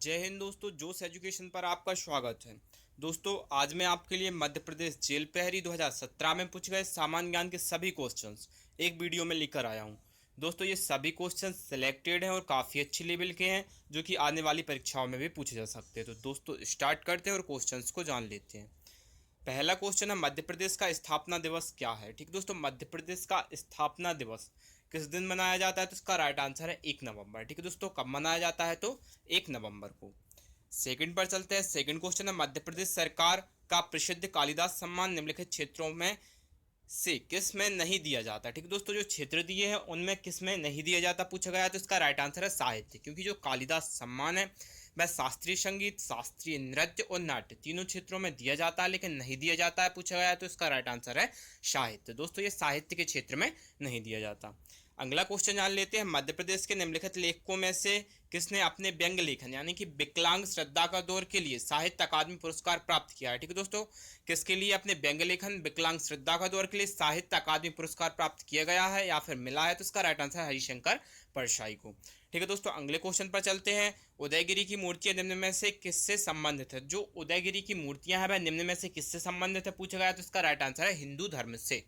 जय हिंद दोस्तों, जोश एजुकेशन पर आपका स्वागत है। दोस्तों, आज मैं आपके लिए मध्य प्रदेश जेल प्रहरी 2017 में पूछे गए सामान्य ज्ञान के सभी क्वेश्चंस एक वीडियो में लेकर आया हूं। दोस्तों, ये सभी क्वेश्चंस सिलेक्टेड हैं और काफ़ी अच्छे लेवल के हैं, जो कि आने वाली परीक्षाओं में भी पूछे जा सकते हैं। तो दोस्तों, स्टार्ट करते हैं और क्वेश्चंस को जान लेते हैं। पहला क्वेश्चन है, मध्य प्रदेश का स्थापना दिवस क्या है? ठीक दोस्तों, मध्य प्रदेश का स्थापना दिवस किस दिन मनाया जाता है? तो इसका राइट आंसर है 1 नवंबर। ठीक है दोस्तों, कब मनाया जाता है? तो 1 नवंबर को। सेकंड पर चलते हैं। सेकंड क्वेश्चन है, मध्य प्रदेश सरकार का प्रसिद्ध कालिदास सम्मान निम्नलिखित क्षेत्रों में से किस में नहीं दिया जाता? ठीक है दोस्तों, जो क्षेत्र दिए हैं उनमें किस में नहीं दिया जाता पूछा गया है। तो इसका राइट आंसर है साहित्य, क्योंकि जो कालिदास सम्मान है वह शास्त्रीय संगीत, शास्त्रीय नृत्य और नाट्य तीनों क्षेत्रों में दिया जाता है, लेकिन नहीं दिया जाता है पूछा गया है। तो इसका राइट आंसर है साहित्य। दोस्तों, ये साहित्य के क्षेत्र में नहीं दिया जाता। अगला क्वेश्चन जान लेते हैं, मध्य प्रदेश के निम्नलिखित लेखकों में से किसने अपने व्यंग्य लेखन यानी कि विकलांग श्रद्धा का दौर के लिए साहित्य अकादमी पुरस्कार प्राप्त किया है? ठीक है दोस्तों, किसके लिए अपने व्यंग्य लेखन विकलांग श्रद्धा का दौर के लिए साहित्य अकादमी पुरस्कार प्राप्त किया गया है या फिर मिला है? तो इसका राइट आंसर है हरिशंकर परसाई को। ठीक है दोस्तों, अगले क्वेश्चन पर चलते हैं। उदयगिरी की मूर्तियां निम्न में से किससे संबंधित है? जो उदयगिरी की मूर्तियां हैं वह निम्न में से किससे संबंधित है पूछा गया? तो इसका राइट आंसर है हिंदू धर्म से।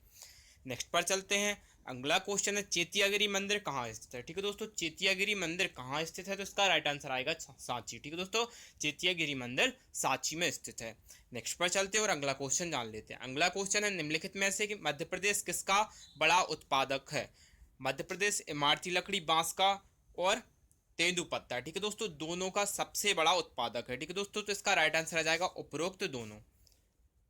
नेक्स्ट पर चलते हैं। अगला क्वेश्चन है, चेतियागिरी मंदिर कहाँ स्थित है? ठीक है दोस्तों, चेतियागिरी मंदिर कहाँ स्थित है? तो इसका राइट आंसर आएगा सांची। ठीक है दोस्तों, चेतियागिरी मंदिर सांची में स्थित है। नेक्स्ट पर चलते हैं और अगला क्वेश्चन जान लेते हैं। अगला क्वेश्चन है, निम्नलिखित में से कि मध्य प्रदेश किसका बड़ा उत्पादक है? मध्य प्रदेश इमारती लकड़ी, बांस का और तेंदुपत्ता। ठीक है दोस्तों, दोनों का सबसे बड़ा उत्पादक है। ठीक है दोस्तों, तो इसका राइट आंसर आ जाएगा उपरोक्त दोनों।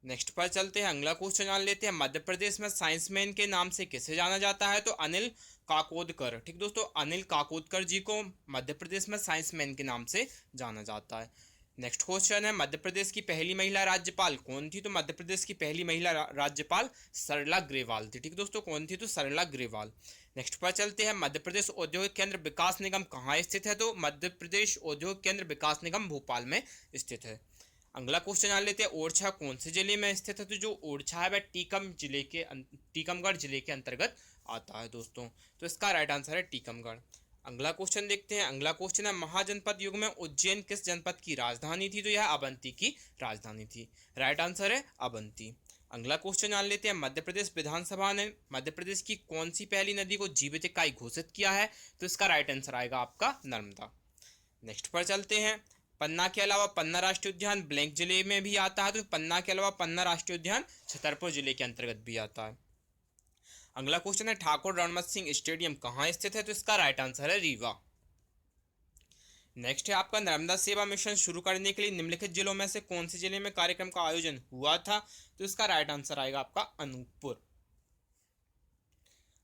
नेक्स्ट पर चलते हैं। अगला क्वेश्चन जान लेते हैं, मध्य प्रदेश में साइंसमैन के नाम से किसे जाना जाता है? तो अनिल काकोदकर। ठीक दोस्तों, अनिल काकोदकर जी को मध्य प्रदेश में साइंसमैन के नाम से जाना जाता है। नेक्स्ट क्वेश्चन है, मध्य प्रदेश की पहली महिला राज्यपाल कौन थी? तो मध्य प्रदेश की पहली महिला राज्यपाल सरला ग्रेवाल थी। ठीक दोस्तों, कौन थी? तो सरला ग्रेवाल। नेक्स्ट पर चलते हैं, मध्य प्रदेश औद्योगिक केंद्र विकास निगम कहाँ स्थित है? तो मध्य प्रदेश औद्योगिक केंद्र विकास निगम भोपाल में स्थित है। अगला क्वेश्चन जान लेते हैं, ओरछा कौन से जिले में स्थित है? तो जो ओरछा है वह टीकमगढ़ जिले के अंतर्गत आता है दोस्तों। तो इसका राइट आंसर है टीकमगढ़। अगला क्वेश्चन देखते हैं। अगला क्वेश्चन है, महाजनपद युग में उज्जैन किस जनपद की राजधानी थी? तो यह अवंती की राजधानी थी। राइट आंसर है अवंती। अगला क्वेश्चन जान लेते हैं, मध्य प्रदेश विधानसभा ने मध्य प्रदेश की कौन सी पहली नदी को जीवित इकाई घोषित किया है? तो इसका राइट आंसर आएगा आपका नर्मदा। नेक्स्ट पर चलते हैं। पन्ना के अलावा पन्ना राष्ट्रीय उद्यान ब्लैंक जिले में भी आता है, तो पन्ना के अलावा पन्ना राष्ट्रीय उद्यान छतरपुर जिले के अंतर्गत भी आता है। अगला क्वेश्चन है, ठाकुर रणमत सिंह स्टेडियम कहाँ स्थित है? तो इसका राइट आंसर है रीवा। नेक्स्ट है आपका, नर्मदा सेवा मिशन शुरू करने के लिए निम्नलिखित जिलों में से कौन से जिले में कार्यक्रम का आयोजन हुआ था? तो इसका राइट आंसर आएगा आपका अनूपपुर।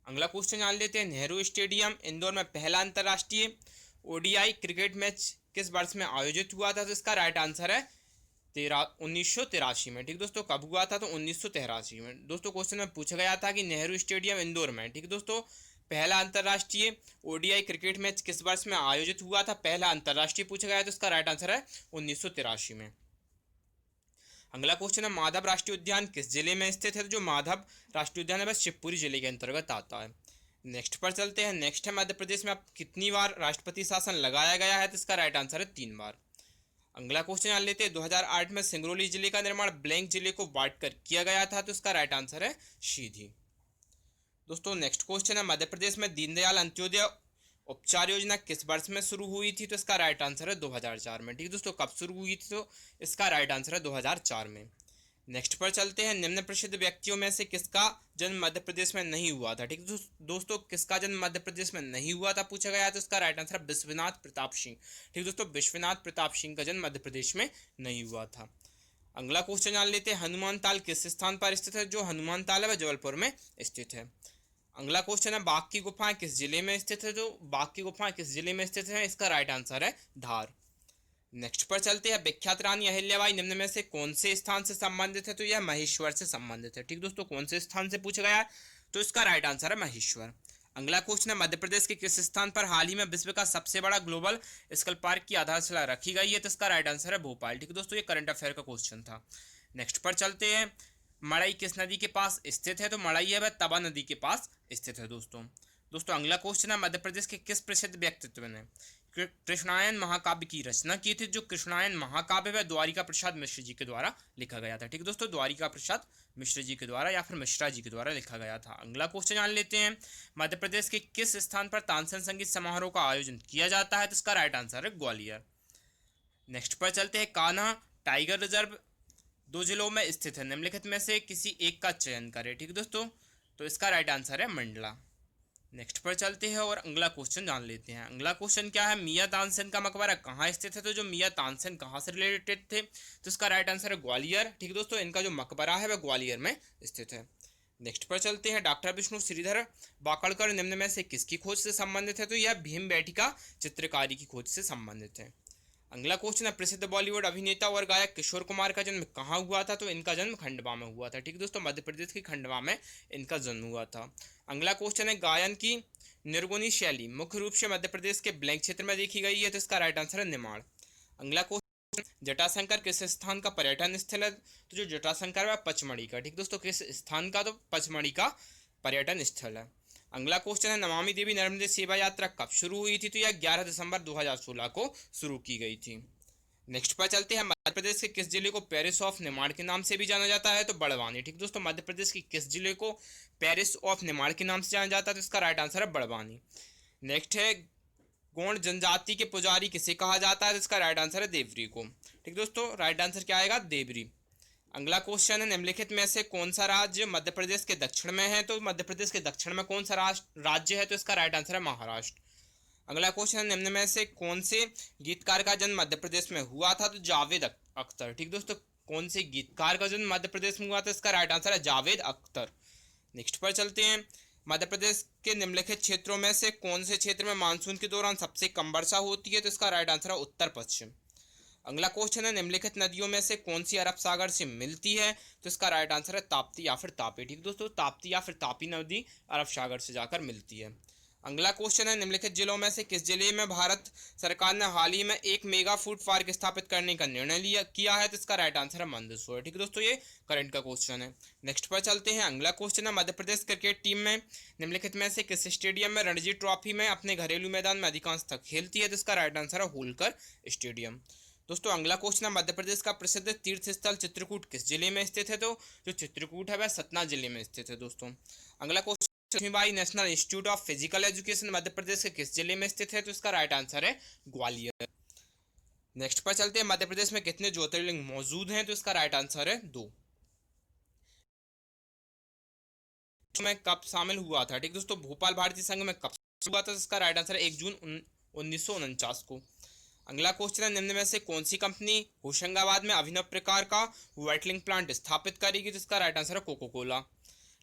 अगला क्वेश्चन जान लेते हैं, नेहरू स्टेडियम इंदौर में पहला अंतर्राष्ट्रीय ओडीआई क्रिकेट मैच किस वर्ष में आयोजित हुआ था? तो इसका राइट आंसर है 1983 में। ठीक दोस्तों, कब हुआ था? तो 1983 में। दोस्तों, क्वेश्चन में पूछा गया था कि नेहरू स्टेडियम इंदौर में, ठीक दोस्तों, पहला अंतर्राष्ट्रीय ओडीआई क्रिकेट मैच किस वर्ष में आयोजित हुआ था? पहला अंतर्राष्ट्रीय पूछा गया, तो इसका राइट आंसर है 1983 में। अगला क्वेश्चन है, माधव राष्ट्रीय उद्यान किस जिले में स्थित है? जो माधव राष्ट्रीय उद्यान है वह शिवपुरी जिले के अंतर्गत आता है। नेक्स्ट पर चलते हैं। नेक्स्ट है, मध्य प्रदेश में अब कितनी बार राष्ट्रपति शासन लगाया गया है? तो इसका राइट आंसर है 3 बार। अगला क्वेश्चन जान लेते हैं, 2008 में सिंगरौली जिले का निर्माण ब्लैंक जिले को बांट कर किया गया था, तो इसका राइट आंसर है सीधी। दोस्तों, नेक्स्ट क्वेश्चन है, मध्य प्रदेश में दीनदयाल अंत्योदय उपचार योजना किस वर्ष में शुरू हुई थी? तो इसका राइट आंसर है 2004 में। ठीक दोस्तों, कब शुरू हुई थी? तो इसका राइट आंसर है 2004 में। नेक्स्ट पर चलते हैं, निम्न प्रसिद्ध व्यक्तियों में से किसका जन्म मध्य प्रदेश में नहीं हुआ था? ठीक दोस्तों, किसका जन्म मध्य प्रदेश में नहीं हुआ था पूछा गया, तो इसका राइट आंसर विश्वनाथ प्रताप सिंह। ठीक दोस्तों, विश्वनाथ प्रताप सिंह का जन्म मध्य प्रदेश में नहीं हुआ था। अगला क्वेश्चन जान लेते हैं, हनुमान ताल किस स्थान पर स्थित है? जो हनुमान ताल है वह जबलपुर में स्थित है। अगला क्वेश्चन है, बाघ की गुफाएं किस जिले में स्थित है? जो बाघ की गुफाएं किस जिले में स्थित है? इसका राइट आंसर है धार। नेक्स्ट पर चलते हैं, विख्यात रानी अहिल्याबाई निम्न में से कौन से स्थान से संबंधित है? तो यह महेश्वर से संबंधित है। ठीक दोस्तों, कौन से स्थान से पूछा गया है? तो इसका राइट आंसर है महेश्वर। अगला क्वेश्चन है, मध्य प्रदेश के किस स्थान पर हाल ही में विश्व का सबसे बड़ा ग्लोबल स्कल पार्क की आधारशिला रखी गई है? तो इसका राइट आंसर है भोपाल। ठीक दोस्तों, ये करंट अफेयर का क्वेश्चन था। नेक्स्ट पर चलते हैं, मड़ई किस नदी के पास स्थित है? तो मड़ई है वह तवा नदी के पास स्थित है दोस्तों। अगला क्वेश्चन है, मध्य प्रदेश के किस प्रसिद्ध व्यक्तित्व ने कृष्णायन महाकाव्य की रचना की थी। जो कृष्णायन महाकाव्य है द्वारिका प्रसाद मिश्र जी के द्वारा लिखा गया था। ठीक है दोस्तों, द्वारिका प्रसाद मिश्र जी के द्वारा या फिर मिश्रा जी के द्वारा लिखा गया था। अगला क्वेश्चन जान लेते हैं, मध्य प्रदेश के किस स्थान पर तानसेन संगीत समारोह का आयोजन किया जाता है? तो इसका राइट आंसर है ग्वालियर। नेक्स्ट पर चलते हैं, कान्हा टाइगर रिजर्व दो जिलों में स्थित है, निम्नलिखित में से किसी एक का चयन करें। ठीक दोस्तों, तो इसका राइट आंसर है मंडला। नेक्स्ट पर चलते हैं और अगला क्वेश्चन जान लेते हैं। अगला क्वेश्चन क्या है, मियां तानसेन का मकबरा कहाँ स्थित है? तो जो मियां तानसेन कहाँ से रिलेटेड थे? तो इसका राइट आंसर है ग्वालियर। ठीक दोस्तों, इनका जो मकबरा है वह ग्वालियर में स्थित है। नेक्स्ट पर चलते हैं, डॉक्टर विष्णु श्रीधर वाकड़कर निम्न में से किसकी खोज से संबंधित है? तो यह भीमबेटका चित्रकारी की खोज से संबंधित है। अगला क्वेश्चन है, प्रसिद्ध बॉलीवुड अभिनेता और गायक किशोर कुमार का जन्म कहाँ हुआ था? तो इनका जन्म खंडवा में हुआ था। ठीक दोस्तों, मध्य प्रदेश के खंडवा में इनका जन्म हुआ था। अगला क्वेश्चन है, गायन की निर्गुणी शैली मुख्य रूप से मध्य प्रदेश के ब्लैंक क्षेत्र में देखी गई है, तो इसका राइट आंसर है निमाड़। अगला क्वेश्चन, जटाशंकर किस स्थान का पर्यटन स्थल है? तो जो जटाशंकर है पचमढ़ी का। ठीक दोस्तों, किस स्थान का? तो पचमढ़ी का पर्यटन स्थल है। अगला क्वेश्चन है, नमामि देवी नर्मदे सेवा यात्रा कब शुरू हुई थी? तो यह 11 दिसंबर 2016 को शुरू की गई थी। नेक्स्ट पर चलते हैं, मध्य प्रदेश के किस जिले को पेरिस ऑफ निमाड़ के नाम से भी जाना जाता है? तो बड़वानी। ठीक दोस्तों, मध्य प्रदेश के किस जिले को पेरिस ऑफ निमाड़ के नाम से जाना जाता है? तो इसका राइट आंसर है बड़वानी। नेक्स्ट है, गोंड जनजाति के पुजारी किसे कहा जाता है? तो इसका राइट आंसर है देवरी को। ठीक दोस्तों, राइट आंसर क्या आएगा? देवरी। अगला क्वेश्चन है, निम्नलिखित में से कौन सा राज्य मध्य प्रदेश के दक्षिण में है? तो मध्य प्रदेश के दक्षिण में कौन सा राज्य है? तो इसका राइट आंसर है महाराष्ट्र। अगला क्वेश्चन है, निम्न में से कौन से गीतकार का जन्म मध्य प्रदेश में हुआ था? तो जावेद अख्तर। ठीक दोस्तों, कौन से गीतकार का जन्म मध्य प्रदेश में हुआ था? इसका राइट आंसर है जावेद अख्तर। नेक्स्ट पर चलते हैं, मध्य प्रदेश के निम्नलिखित क्षेत्रों में से कौन से क्षेत्र में मानसून के दौरान सबसे कम वर्षा होती है? तो इसका राइट आंसर है उत्तर पश्चिम। अगला क्वेश्चन है, निम्नलिखित नदियों में से कौन सी अरब सागर से मिलती है? तो इसका राइट आंसर है ताप्ती या फिर तापी। ठीक दोस्तों, ताप्ती या फिर तापी नदी अरब सागर से जाकर मिलती है। अगला क्वेश्चन है, निम्नलिखित जिलों में से किस जिले में भारत सरकार ने हाल ही में एक मेगा फूड पार्क स्थापित करने का निर्णय किया है? तो इसका राइट आंसर है मंदसौर। ठीक है दोस्तों, ये करंट का क्वेश्चन है। नेक्स्ट पर चलते हैं, अगला क्वेश्चन है, मध्य प्रदेश क्रिकेट टीम में निम्नलिखित में से किस स्टेडियम में रणजी ट्रॉफी में अपने घरेलू मैदान में अधिकांश तक खेलती है? तो इसका राइट आंसर है होलकर स्टेडियम। दोस्तों अगला क्वेश्चन है, मध्य प्रदेश का प्रसिद्ध तीर्थ स्थल चित्रकूट किस जिले में स्थित है? तो जो चित्रकूट है वह सतना जिले में स्थित है। दोस्तों अगला question, Laxmibai national institute of physical education Madhya Pradesh के किस जिले में स्थित है? तो इसका राइट आंसर है ग्वालियर। नेक्स्ट पर चलते हैं, मध्य प्रदेश में कितने ज्योतिर्लिंग मौजूद हैं? तो इसका राइट आंसर है 2। में कब शामिल हुआ था? ठीक दोस्तों, भोपाल भारतीय संघ में कब हुआ था? इसका राइट आंसर है 1 जून 1949 को। अगला क्वेश्चन है, निम्न में से कौन सी कंपनी होशंगाबाद में अभिनव प्रकार का वेटलिंग प्लांट स्थापित करेगी? तो इसका राइट आंसर है कोको कोला।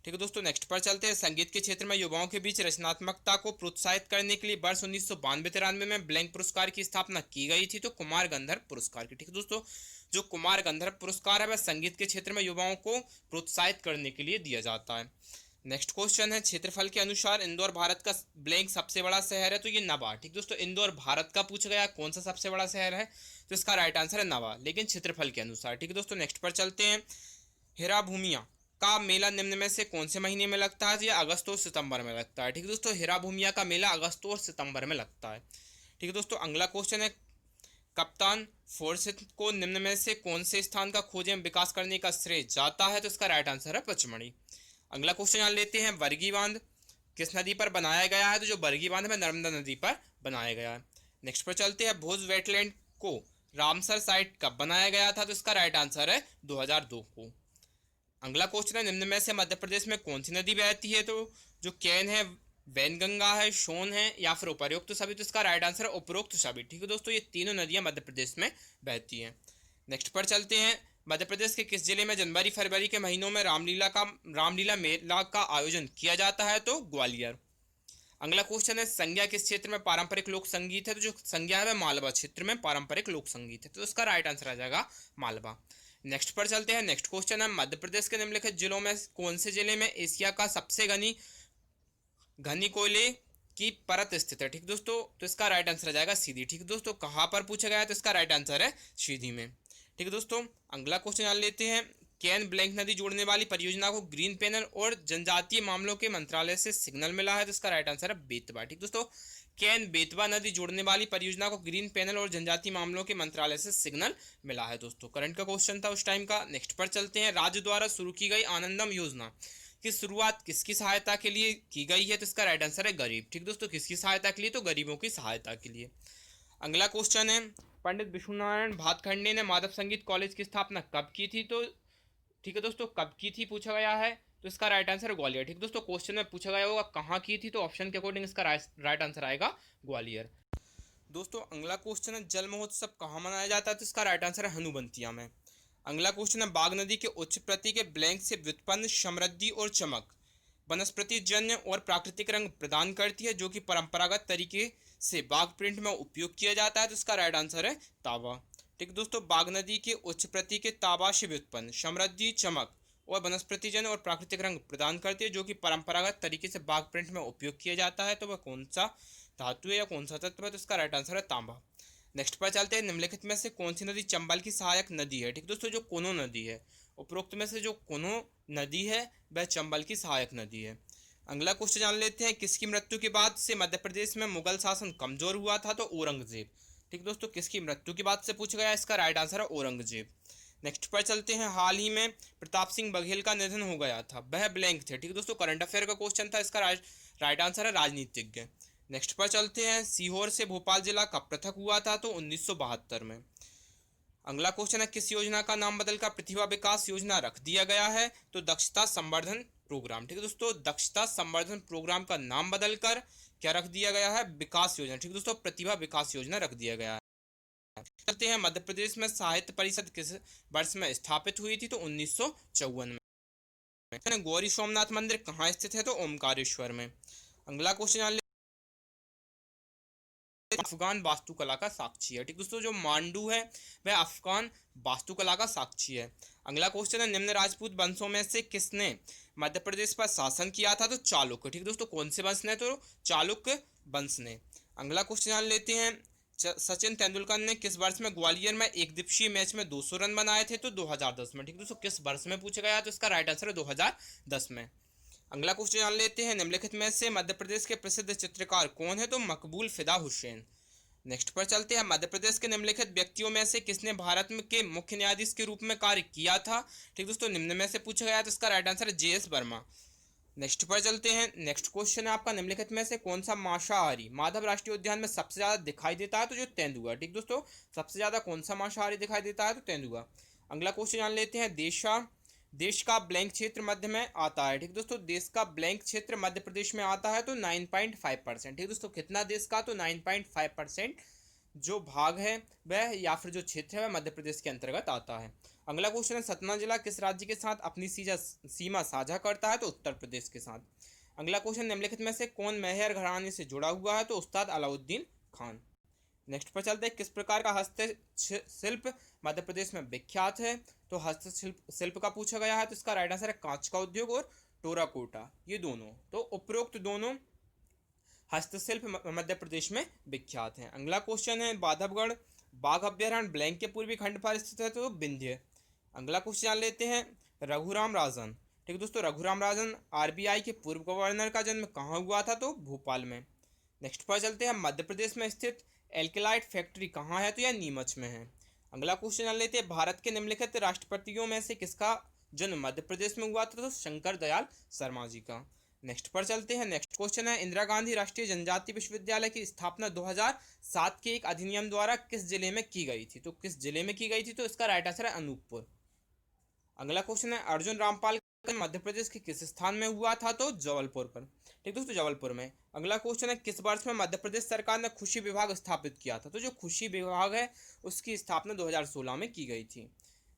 ठीक है दोस्तों, नेक्स्ट पर चलते हैं, संगीत के क्षेत्र में युवाओं के बीच रचनात्मकता को प्रोत्साहित करने के लिए वर्ष 1992-93 में ब्लैंक पुरस्कार की स्थापना की गई थी, तो कुमार गंधर्व पुरस्कार की। ठीक है दोस्तों, जो कुमार गंधर्व पुरस्कार है वह संगीत के क्षेत्र में युवाओं को प्रोत्साहित करने के लिए दिया जाता है। नेक्स्ट क्वेश्चन है, क्षेत्रफल के अनुसार इंदौर भारत का ब्लैंक सबसे बड़ा शहर है? तो ये नवा। ठीक दोस्तों, इंदौर भारत का पूछा गया कौन सा सबसे बड़ा शहर है? तो इसका राइट आंसर है नवा, लेकिन क्षेत्रफल के अनुसार। ठीक है दोस्तों, नेक्स्ट पर चलते हैं, हेरा भूमिया का मेला निम्न में से कौन से महीने में लगता है? ये अगस्त और सितंबर में लगता है। ठीक है दोस्तों, हेरा भूमिया का मेला अगस्त और सितंबर में लगता है। ठीक है दोस्तों, अगला क्वेश्चन है, कप्तान फोर्सिथ को निम्न में से कौन से स्थान का खोज एवं विकास करने का श्रेय जाता है? तो इसका राइट आंसर है पचमढ़ी। अगला क्वेश्चन जान लेते हैं, बरगी बांध किस नदी पर बनाया गया है? तो जो बरगी बांध है नर्मदा नदी पर बनाया गया है। नेक्स्ट पर चलते हैं, भोज वेटलैंड को रामसर साइट कब बनाया गया था? तो इसका राइट आंसर है 2002 को। अगला क्वेश्चन है, निम्न में से मध्य प्रदेश में कौन सी नदी बहती है? तो जो कैन है, वैनगंगा है, सोन है या फिर उपरोक्त सभी? तो इसका राइट आंसर है उपरोक्त सभी। ठीक है दोस्तों, ये तीनों नदियां मध्य प्रदेश में बहती हैं। नेक्स्ट पर चलते हैं, मध्य प्रदेश के किस जिले में जनवरी फरवरी के महीनों में रामलीला मेला का आयोजन किया जाता है? तो ग्वालियर। अगला क्वेश्चन है, संज्ञा किस क्षेत्र में पारंपरिक लोक संगीत है? तो जो संज्ञा है मालवा क्षेत्र में पारंपरिक लोक संगीत है, तो इसका राइट आंसर आ जाएगा मालवा। नेक्स्ट पर चलते हैं, नेक्स्ट क्वेश्चन है, मध्य प्रदेश के निम्नलिखित जिलों में कौन से जिले में एशिया का सबसे घनी कोयले की परत स्थित है? ठीक दोस्तों, तो इसका राइट आंसर आ जाएगा सीधी। ठीक दोस्तों, कहां पर पूछा गया है? तो इसका राइट आंसर है सीधी में। ठीक है दोस्तों, अगला क्वेश्चन जान लेते हैं, कैन ब्लैंक नदी जोड़ने वाली परियोजना को ग्रीन पैनल और जनजातीय मामलों के मंत्रालय से सिग्नल मिला है, तो इसका राइट आंसर है बेतवा। ठीक दोस्तों, कैन बेतवा नदी जोड़ने वाली परियोजना को ग्रीन पैनल और जनजातीय मामलों के मंत्रालय से सिग्नल मिला है। दोस्तों, करंट का क्वेश्चन था उस टाइम का। नेक्स्ट पर चलते हैं। राज्य द्वारा शुरू की गई आनंदम योजना की शुरुआत किसकी सहायता के लिए की गई है, तो इसका राइट आंसर है गरीब। ठीक दोस्तों, किसकी सहायता के लिए, तो गरीबों की सहायता के लिए। अगला क्वेश्चन है, पंडित विश्वनारायण भातखंडे ने माधव संगीत कॉलेज की स्थापना कब की थी, तो ठीक है दोस्तों, कब की थी पूछा गया है, तो इसका राइट आंसर है ग्वालियर। ठीक दोस्तों, क्वेश्चन में पूछा गया होगा कहाँ की थी, तो ऑप्शन के अकॉर्डिंग इसका राइट आंसर आएगा ग्वालियर। दोस्तों, अगला क्वेश्चन है, जल महोत्सव कहाँ मनाया जाता है, तो इसका राइट आंसर है हनुबंतिया में। अगला क्वेश्चन है, बाघ नदी के उच्च प्रति के ब्लैंक से व्युत्पन्न समृद्धि और चमक वनस्पति जन्य और प्राकृतिक रंग प्रदान करती है, जो कि परंपरागत तरीके से बाघ प्रिंट में उपयोग किया जाता है, तो इसका राइट आंसर है ताबा। ठीक दोस्तों, बाघ नदी के उच्च प्रति के ताबा से व्युत्पन्न समृद्धि, चमक और वनस्पति जन्य और प्राकृतिक रंग प्रदान करती है, जो कि परंपरागत तरीके से बाघ प्रिंट में उपयोग किया जाता है, तो वह कौन सा धातु है या कौन सा तत्व है, तो इसका राइट आंसर है तांबा। नेक्स्ट पर चलते हैं, निम्नलिखित में से कौन सी नदी चंबल की सहायक नदी है। ठीक दोस्तों, जो कोनो नदी है, उपरोक्त में से जो कोनो नदी है वह चंबल की सहायक नदी है। अगला क्वेश्चन जान लेते हैं, किसकी मृत्यु के बाद से मध्य प्रदेश में मुगल शासन कमजोर हुआ था, तो औरंगजेब। ठीक दोस्तों, किसकी मृत्यु के बाद से पूछा गया, इसका राइट आंसर है औरंगजेब। नेक्स्ट पर चलते हैं, हाल ही में प्रताप सिंह बघेल का निधन हो गया था, वह ब्लैंक थे। ठीक दोस्तों, करंट अफेयर का क्वेश्चन था, इसका राइट आंसर है राजनीतिज्ञ। नेक्स्ट पर चलते हैं, सीहोर से भोपाल जिला कब पृथक हुआ था, तो 1972 में। अगला क्वेश्चन है, किस योजना का नाम बदलकर प्रतिभा विकास योजना रख दिया गया है, तो दक्षता संवर्धन प्रोग्राम। ठीक है दोस्तों, दक्षता संवर्धन प्रोग्राम का नाम बदलकर क्या रख दिया गया है, विकास योजना। ठीक दोस्तों, प्रतिभा विकास योजना रख दिया गया है। चलते हैं, मध्य प्रदेश में साहित्य परिषद किस वर्ष में स्थापित हुई थी, तो 1954 में। गौरी सोमनाथ मंदिर कहाँ स्थित है, तो ओमकारेश्वर में। अगला क्वेश्चन, अफगान वास्तुकला का साक्षी है। ठीक दोस्तों, जो मांडू है वह अफगान वास्तुकला का साक्षी है। अगला क्वेश्चन है, निम्न राजपूत वंशों में से किसने मध्य प्रदेश पर शासन किया था, तो चालुक्य। ठीक दोस्तों, कौन से वंश ने, तो चालुक्य वंश ने। अगला क्वेश्चन जान लेते हैं, सचिन तेंदुलकर ने किस वर्ष में ग्वालियर में एक दिवसीय मैच में 200 रन बनाए थे, तो 2010 में। ठीक दोस्तों, किस वर्ष में पूछा गया, तो इसका राइट आंसर है 2010 में। अगला क्वेश्चन जान लेते हैं, निम्नलिखित में से मध्य प्रदेश के प्रसिद्ध चित्रकार कौन है, तो मकबूल फिदा हुसैन। नेक्स्ट पर चलते हैं, मध्य प्रदेश के निम्नलिखित व्यक्तियों में से किसने भारत के मुख्य न्यायाधीश के रूप में कार्य किया था। ठीक दोस्तों, निम्न में से पूछा गया, तो इसका राइट आंसर है JS वर्मा। नेक्स्ट पर चलते हैं, नेक्स्ट क्वेश्चन है आपका, निम्नलिखित में से कौन सा मांसाहारी माधव राष्ट्रीय उद्यान में सबसे ज्यादा दिखाई देता है, तो जो तेंदुआ। ठीक दोस्तों, सबसे ज्यादा कौन सा मांसाहारी दिखाई देता है, तो तेंदुआ। अगला क्वेश्चन जान लेते हैं, देश का ब्लैंक क्षेत्र मध्य में आता है। ठीक दोस्तों, देश का ब्लैंक क्षेत्र मध्य प्रदेश में आता है, तो 9.5%। ठीक दोस्तों, कितना देश का, तो 9.5% जो भाग है वह या फिर जो क्षेत्र है वह मध्य प्रदेश के अंतर्गत आता है। अगला क्वेश्चन है, सतना जिला किस राज्य के साथ अपनी सीमा साझा करता है, तो उत्तर प्रदेश के साथ। अगला क्वेश्चन, निम्नलिखित में से कौन मेहर घराने से जुड़ा हुआ है, तो उस्ताद अलाउद्दीन खान। नेक्स्ट पर चलते हैं, किस प्रकार का हस्तशिल्प मध्य प्रदेश में विख्यात है, तो हस्तशिल्प का पूछा गया है, तो इसका राइट आंसर है कांच का उद्योग और टेराकोटा, ये दोनों। तो उपरोक्त दोनों हस्तशिल्प मध्य प्रदेश में विख्यात हैं। अगला क्वेश्चन है, बांधवगढ़ बाघ अभ्यारण्य ब्लैंक के पूर्वी खंड पर स्थित है, तो विंध्य। अगला क्वेश्चन जान लेते हैं, रघुराम राजन। ठीक दोस्तों, रघुराम राजन RBI के पूर्व गवर्नर का जन्म कहाँ हुआ था, तो भोपाल में। नेक्स्ट पर चलते हैं, मध्य प्रदेश में स्थित एल्केलाइट फैक्ट्री कहाँ है, तो यह नीमच में है। अगला क्वेश्चन जान लेते हैं, भारत के निम्नलिखित राष्ट्रपतियों में से किसका जन्म मध्य प्रदेश में हुआ था, तो शंकर दयाल शर्मा जी का। नेक्स्ट पर चलते हैं, नेक्स्ट क्वेश्चन है, इंदिरा गांधी राष्ट्रीय जनजातीय विश्वविद्यालय की स्थापना 2007 के एक अधिनियम द्वारा किस जिले में की गई थी, तो किस जिले में की गई थी, तो इसका राइट आंसर है अनूपपुर। अगला क्वेश्चन है, अर्जुन रामपाल मध्य प्रदेश के किस स्थान में हुआ था, तो जबलपुर पर। ठीक दोस्तों, जबलपुर में। अगला क्वेश्चन है, किस वर्ष में मध्य प्रदेश सरकार ने खुशी विभाग स्थापित किया था, तो जो खुशी विभाग है उसकी स्थापना 2016 में की गई थी।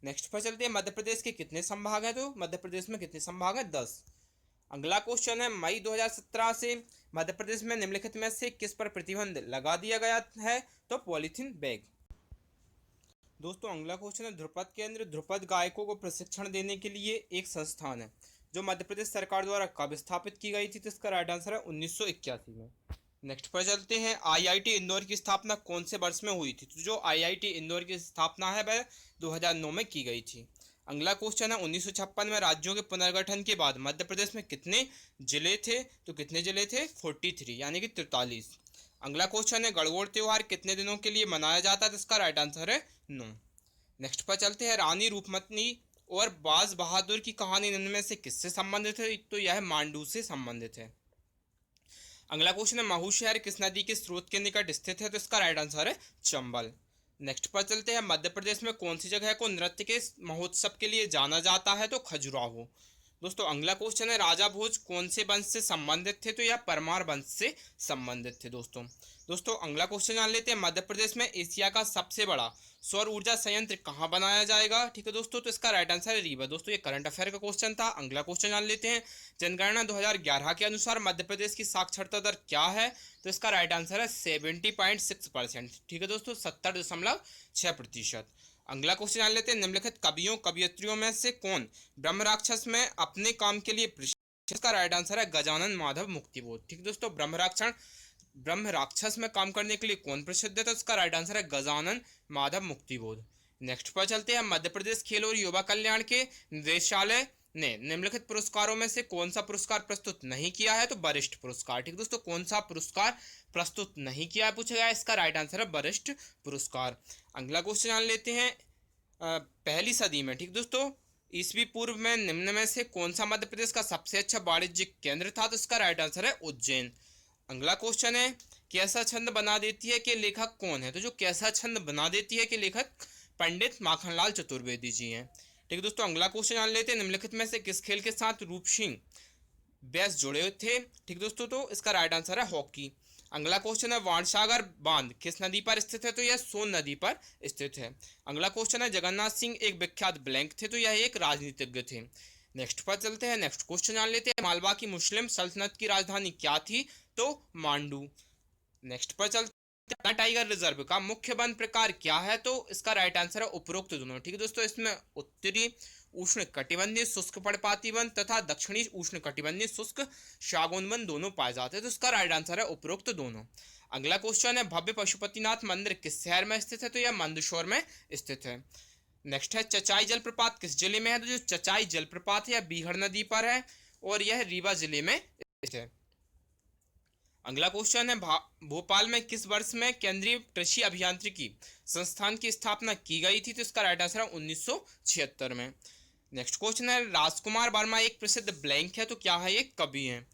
नेक्स्ट पर चलते हैं, मध्य प्रदेश के कितने संभाग है, तो मध्य प्रदेश में कितने संभाग है, 10। अगला क्वेश्चन है, मई 2017 से मध्य प्रदेश में निम्नलिखित में से किस पर प्रतिबंध लगा दिया गया है, तो पॉलीथीन बैग। दोस्तों, अगला क्वेश्चन है, ध्रुपद केंद्र ध्रुपद गायकों को प्रशिक्षण देने के लिए एक संस्थान है जो मध्य प्रदेश सरकार द्वारा कब स्थापित की गई थी, तो इसका राइट आंसर है 1981 में। नेक्स्ट पर चलते हैं, IIT इंदौर की स्थापना कौन से वर्ष में हुई थी, तो जो IIT इंदौर की स्थापना है वह 2009 में की गई थी। अगला क्वेश्चन है 1956 में राज्यों के पुनर्गठन के बाद मध्य प्रदेश में कितने जिले थे? तो कितने जिले थे? 43 यानी कि 43। अगला क्वेश्चन है गणगौर त्योहार कितने दिनों के लिए मनाया जाता है? तो इसका राइट आंसर है 9। नेक्स्ट पर चलते हैं रानी रूपमती और बाज बहादुर की कहानी निम्न में से किससे संबंधित है? तो यह मांडू से संबंधित है। अगला क्वेश्चन है महू शहर किस नदी के स्रोत के निकट स्थित है? तो इसका राइट आंसर है चंबल। नेक्स्ट पर चलते हैं मध्य प्रदेश में कौन सी जगह को नृत्य के महोत्सव के लिए जाना जाता है? तो खजुराहो। दोस्तों अगला क्वेश्चन है राजा भोज कौन से वंश से संबंधित थे? तो यह परमार वंश से संबंधित थे। दोस्तों अगला क्वेश्चन जान लेते हैं मध्य प्रदेश में एशिया का सबसे बड़ा सौर ऊर्जा संयंत्र कहाँ बनाया जाएगा? ठीक है दोस्तों, तो इसका राइट आंसर है रीवा। दोस्तों ये करंट अफेयर का क्वेश्चन था। अगला क्वेश्चन जान लेते हैं जनगणना 2011 के अनुसार मध्य प्रदेश की साक्षरता दर क्या है? तो इसका राइट आंसर है 70.6%। ठीक है दोस्तों, 70.6%। अगला क्वेश्चन जान लेते हैं निम्नलिखित कवियों कवियत्रियों में से कौन ब्रह्म राक्षस में अपने काम के लिए प्रसिद्ध? इसका राइट आंसर है गजानन माधव मुक्तिबोध। ठीक दोस्तों, ब्रह्म राक्षस में काम करने के लिए कौन प्रसिद्ध है? तो इसका राइट आंसर है गजानन माधव मुक्तिबोध। नेक्स्ट पर चलते हैं मध्य प्रदेश खेल और युवा कल्याण के निदेशालय ने निम्नलिखित पुरस्कारों में से कौन सा पुरस्कार प्रस्तुत नहीं किया है? तो वरिष्ठ पुरस्कार। ठीक दोस्तों, कौन सा पुरस्कार प्रस्तुत नहीं किया है पूछा गया, इसका राइट आंसर है वरिष्ठ पुरस्कार। अगला क्वेश्चन जान लेते हैं पहली सदी में, ठीक दोस्तों, ईसवी पूर्व में निम्न में से कौन सा मध्य प्रदेश का सबसे अच्छा वाणिज्यिक केंद्र था? तो इसका राइट आंसर है उज्जैन। अगला क्वेश्चन है कैसा छंद बना देती है के लेखक कौन है? तो जो कैसा छंद बना देती है के लेखक पंडित माखनलाल चतुर्वेदी जी हैं। ठीक है दोस्तों, अगला क्वेश्चन जान लेते हैं निम्नलिखित में से किस खेल के साथ रूप सिंह बैस जुड़े थे? ठीक दोस्तों, तो इसका राइट आंसर है हॉकी। अगला क्वेश्चन है वाणसागर बांध किस नदी पर स्थित है? तो यह सोन नदी पर स्थित है। अगला क्वेश्चन है जगन्नाथ सिंह एक विख्यात ब्लैंक थे? तो यह एक राजनीतिज्ञ थे। नेक्स्ट पर चलते हैं, नेक्स्ट क्वेश्चन जान लेते हैं मालवा की मुस्लिम सल्तनत की राजधानी क्या थी? तो मांडू। नेक्स्ट पर चलते हैं टाइगर रिजर्व का मुख्य वन प्रकार क्या है? तो इसका राइट आंसर है उपरोक्त दोनों। ठीक है दोस्तों, इसमें उत्तरी उष्ण कटिबंधीय शुष्क पर्णपाती वन तथा दक्षिणी उष्ण कटिबंधीय शुष्क शागौन वन दोनों पाए जाते हैं। तो इसका राइट आंसर है उपरोक्त दोनों। अगला क्वेश्चन है भव्य पशुपतिनाथ मंदिर किस शहर में स्थित है? तो यह मंदसौर में स्थित है। नेक्स्ट है चचाई जलप्रपात किस जिले में है? तो जो चचाई जलप्रपात है यह बीहड़ नदी पर है और यह रीवा जिले में स्थित है। अगला क्वेश्चन है भोपाल में किस वर्ष में केंद्रीय कृषि अभियांत्रिकी संस्थान की स्थापना की गई थी? तो इसका राइट आंसर है 1976 में। नेक्स्ट क्वेश्चन है राजकुमार वर्मा एक प्रसिद्ध ब्लैंक है? तो क्या है, ये कवि हैं।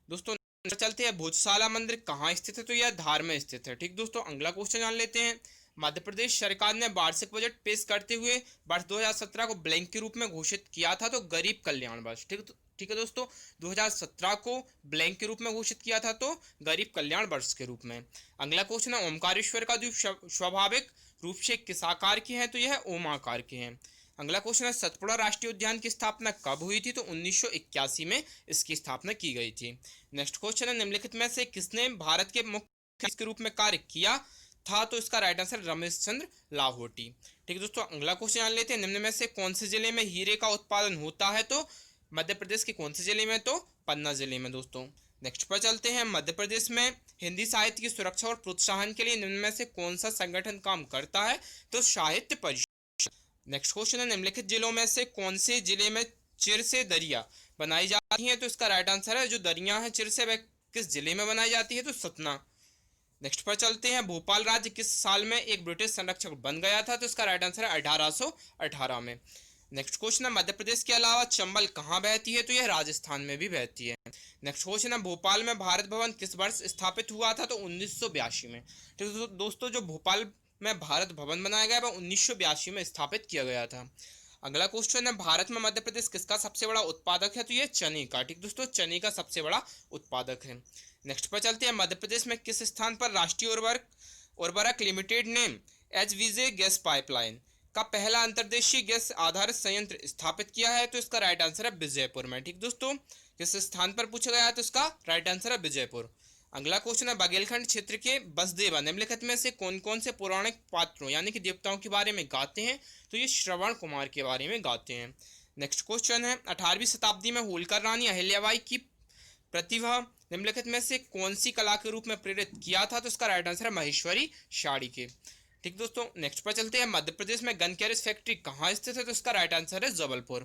दोस्तों चलते हैं भोजशाला मंदिर कहाँ स्थित है? तो यह धार में स्थित है। ठीक दोस्तों, अगला क्वेश्चन जान लेते हैं मध्य प्रदेश सरकार ने वार्षिक बजट पेश करते हुए वर्ष 2017 को ब्लैंक के रूप में घोषित किया था? तो गरीब कल्याण वर्ष। ठीक है दोस्तों, 2017 को ब्लैंक के रूप में घोषित किया था, तो गरीब कल्याण वर्ष के रूप में। अगला क्वेश्चन है ओमकारेश्वर का द्वीप स्वाभाविक रूप से किस आकार के हैं? तो यह ओम आकार के हैं। अगला क्वेश्चन है सतपुड़ा राष्ट्रीय उद्यान की स्थापना कब हुई थी? तो 1981 में इसकी स्थापना की गई थी। नेक्स्ट क्वेश्चन है निम्नलिखित में से किसने भारत के मुख्य के रूप में कार्य किया था? तो इसका राइट आंसर रमेश चंद्र लाहौटी। ठीक है दोस्तों, अगला क्वेश्चन जान लेते हैं निम्न में से कौन से जिले में हीरे का उत्पादन होता है? तो मध्य प्रदेश के कौन से जिले में? तो पन्ना जिले में। दोस्तों नेक्स्ट पर चलते हैं मध्य प्रदेश में हिंदी साहित्य की सुरक्षा और प्रोत्साहन के लिए निम्न में से कौन सा संगठन काम करता है? तो साहित्य परिषद। नेक्स्ट क्वेश्चन है निम्नलिखित जिलों में से कौन से जिले में चिर से दरिया बनाई जाती है? तो इसका राइट आंसर है जो दरिया है चिर से वह किस जिले में बनाई जाती है? तो सतना। नेक्स्ट पर चलते हैं भोपाल राज्य किस साल में एक ब्रिटिश संरक्षक बन गया था? तो इसका राइट आंसर है 1818 में। नेक्स्ट क्वेश्चन है मध्य प्रदेश के अलावा चंबल कहाँ बहती है? तो यह राजस्थान में भी बहती है। नेक्स्ट क्वेश्चन है भोपाल में भारत भवन किस वर्ष स्थापित हुआ था? तो 1982 में। तो दोस्तों जो भोपाल में भारत भवन बनाया गया वह 1982 में स्थापित किया गया था। अगला क्वेश्चन है भारत में मध्य प्रदेश किसका सबसे बड़ा उत्पादक है? तो यह चने का। ठीक दोस्तों, चने का सबसे बड़ा उत्पादक है। नेक्स्ट पर चलते हैं मध्य प्रदेश में किस स्थान पर राष्ट्रीय उर्वरक लिमिटेड ने एचवीजे गैस पाइपलाइन का पहला अंतर्देशीय गैस आधारित संयंत्र स्थापित किया है? तो इसका राइट आंसर है विजयपुर में। ठीक दोस्तों, किस स्थान पर पूछा गया है? तो इसका राइट आंसर है विजयपुर। अगला क्वेश्चन है बघेलखंड क्षेत्र के बसदेवा निम्नलिखित में से कौन कौन से पौराणिक पात्रों यानी कि देवताओं के बारे में गाते हैं? तो ये श्रवण कुमार के बारे में गाते हैं। नेक्स्ट क्वेश्चन है 18वीं शताब्दी में होलकर रानी अहिल्याबाई की प्रतिभा निम्नलिखित में से कौन सी कला के रूप में प्रेरित किया था? तो इसका राइट आंसर है महेश्वरी साड़ी के। ठीक दोस्तों, नेक्स्ट पर चलते हैं। मध्य प्रदेश में गन कैरेज फैक्ट्री कहाँ स्थित है? तो इसका राइट आंसर है जबलपुर।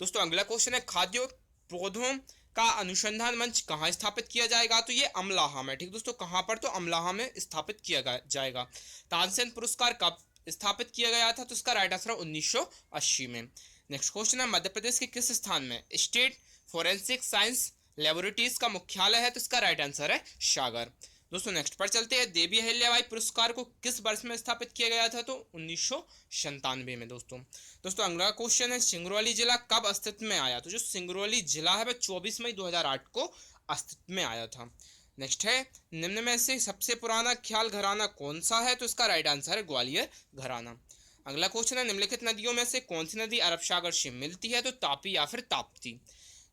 दोस्तों अगला क्वेश्चन है, खाद्य पौधों का अनुसंधान मंच कहाँ स्थापित किया जाएगा? तो ये अमलाहा में। ठीक दोस्तों, कहाँ पर? तो अमलाहा में स्थापित किया जाएगा। तानसेन पुरस्कार कब स्थापित किया गया था? तो इसका राइट आंसर है 1980 में। नेक्स्ट क्वेश्चन है, मध्य प्रदेश के किस स्थान में स्टेट फोरेंसिक साइंस लेबोरेटरीज का मुख्यालय है? तो इसका राइट आंसर है सागर। दोस्तों नेक्स्ट पर चलते हैं। देवी अहिल्याबाई पुरस्कार को किस वर्ष में स्थापित किया गया था? तो 1997 में। दोस्तों अगला क्वेश्चन है, सिंगरौली जिला कब अस्तित्व में आया? तो जो सिंगरौली जिला है वह 24 मई 2008 को अस्तित्व में आया था। नेक्स्ट है, निम्न में से सबसे पुराना ख्याल घराना कौन सा है? तो इसका राइट आंसर है ग्वालियर घराना। अगला क्वेश्चन है, निम्नलिखित नदियों में से कौन सी नदी अरब सागर से मिलती है? तो तापी या फिर ताप्ती।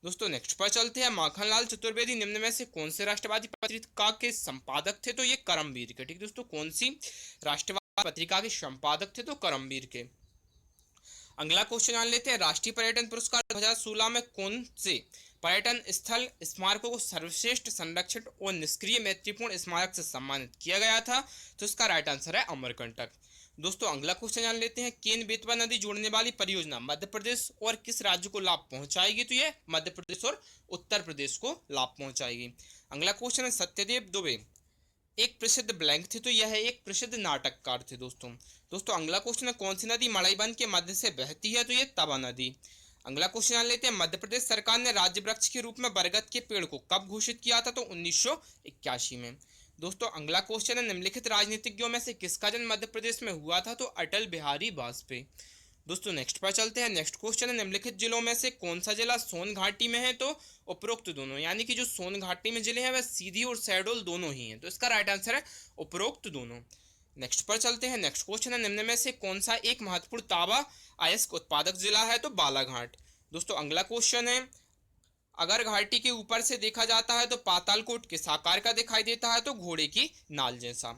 दोस्तों नेक्स्ट पर चलते हैं। माखनलाल चतुर्वेदी निम्न में से कौन से राष्ट्रवादी पत्रिका के संपादक थे? तो ये करमवीर के। ठीक दोस्तों, कौन सी राष्ट्रवादी पत्रिका के संपादक थे? तो करमवीर के। अगला क्वेश्चन जान लेते हैं। राष्ट्रीय पर्यटन पुरस्कार 2016 में कौन से पर्यटन स्थल स्मारकों को सर्वश्रेष्ठ संरक्षित और निष्क्रिय मैत्रीपूर्ण स्मारक से सम्मानित किया गया था? तो इसका राइट आंसर है अमरकंटक। दोस्तों अगला क्वेश्चन जान लेते हैं। केन बेतवा नदी जोड़ने वाली परियोजना मध्य प्रदेश और किस राज्य को लाभ पहुंचाएगी? तो ये मध्य प्रदेश और उत्तर प्रदेश को लाभ पहुंचाएगी। अगला क्वेश्चन है, सत्यदेव दुबे एक प्रसिद्ध ब्लैंक थे? तो यह एक प्रसिद्ध नाटककार थे। दोस्तों अगला क्वेश्चन है, कौन सी नदी मड़ईबंध के मध्य से बहती है? तो ये तवा नदी। अगला क्वेश्चन जान लेते हैं। मध्य प्रदेश सरकार ने राज्य वृक्ष के रूप में बरगद के पेड़ को कब घोषित किया था? तो 1981 में। दोस्तों अगला क्वेश्चन है, निम्नलिखित राजनीतिज्ञों में से किसका जन्म मध्य प्रदेश में हुआ था? तो अटल बिहारी वाजपेयी। दोस्तों नेक्स्ट पर चलते हैं। नेक्स्ट क्वेश्चन है, निम्नलिखित जिलों में से कौन सा जिला सोन घाटी में है? तो उपरोक्त दोनों, यानी कि जो सोन घाटी में जिले हैं वह सीधी और शहडोल दोनों ही हैं। तो इसका राइट आंसर है उपरोक्त दोनों। नेक्स्ट पर चलते हैं। नेक्स्ट क्वेश्चन है, निम्न में से कौन सा एक महत्वपूर्ण तांबा अयस्क उत्पादक जिला है? तो बालाघाट। दोस्तों अगला क्वेश्चन है, अगर घाटी के ऊपर से देखा जाता है तो पातालकोट किस आकार का दिखाई देता है? तो घोड़े की नाल जैसा।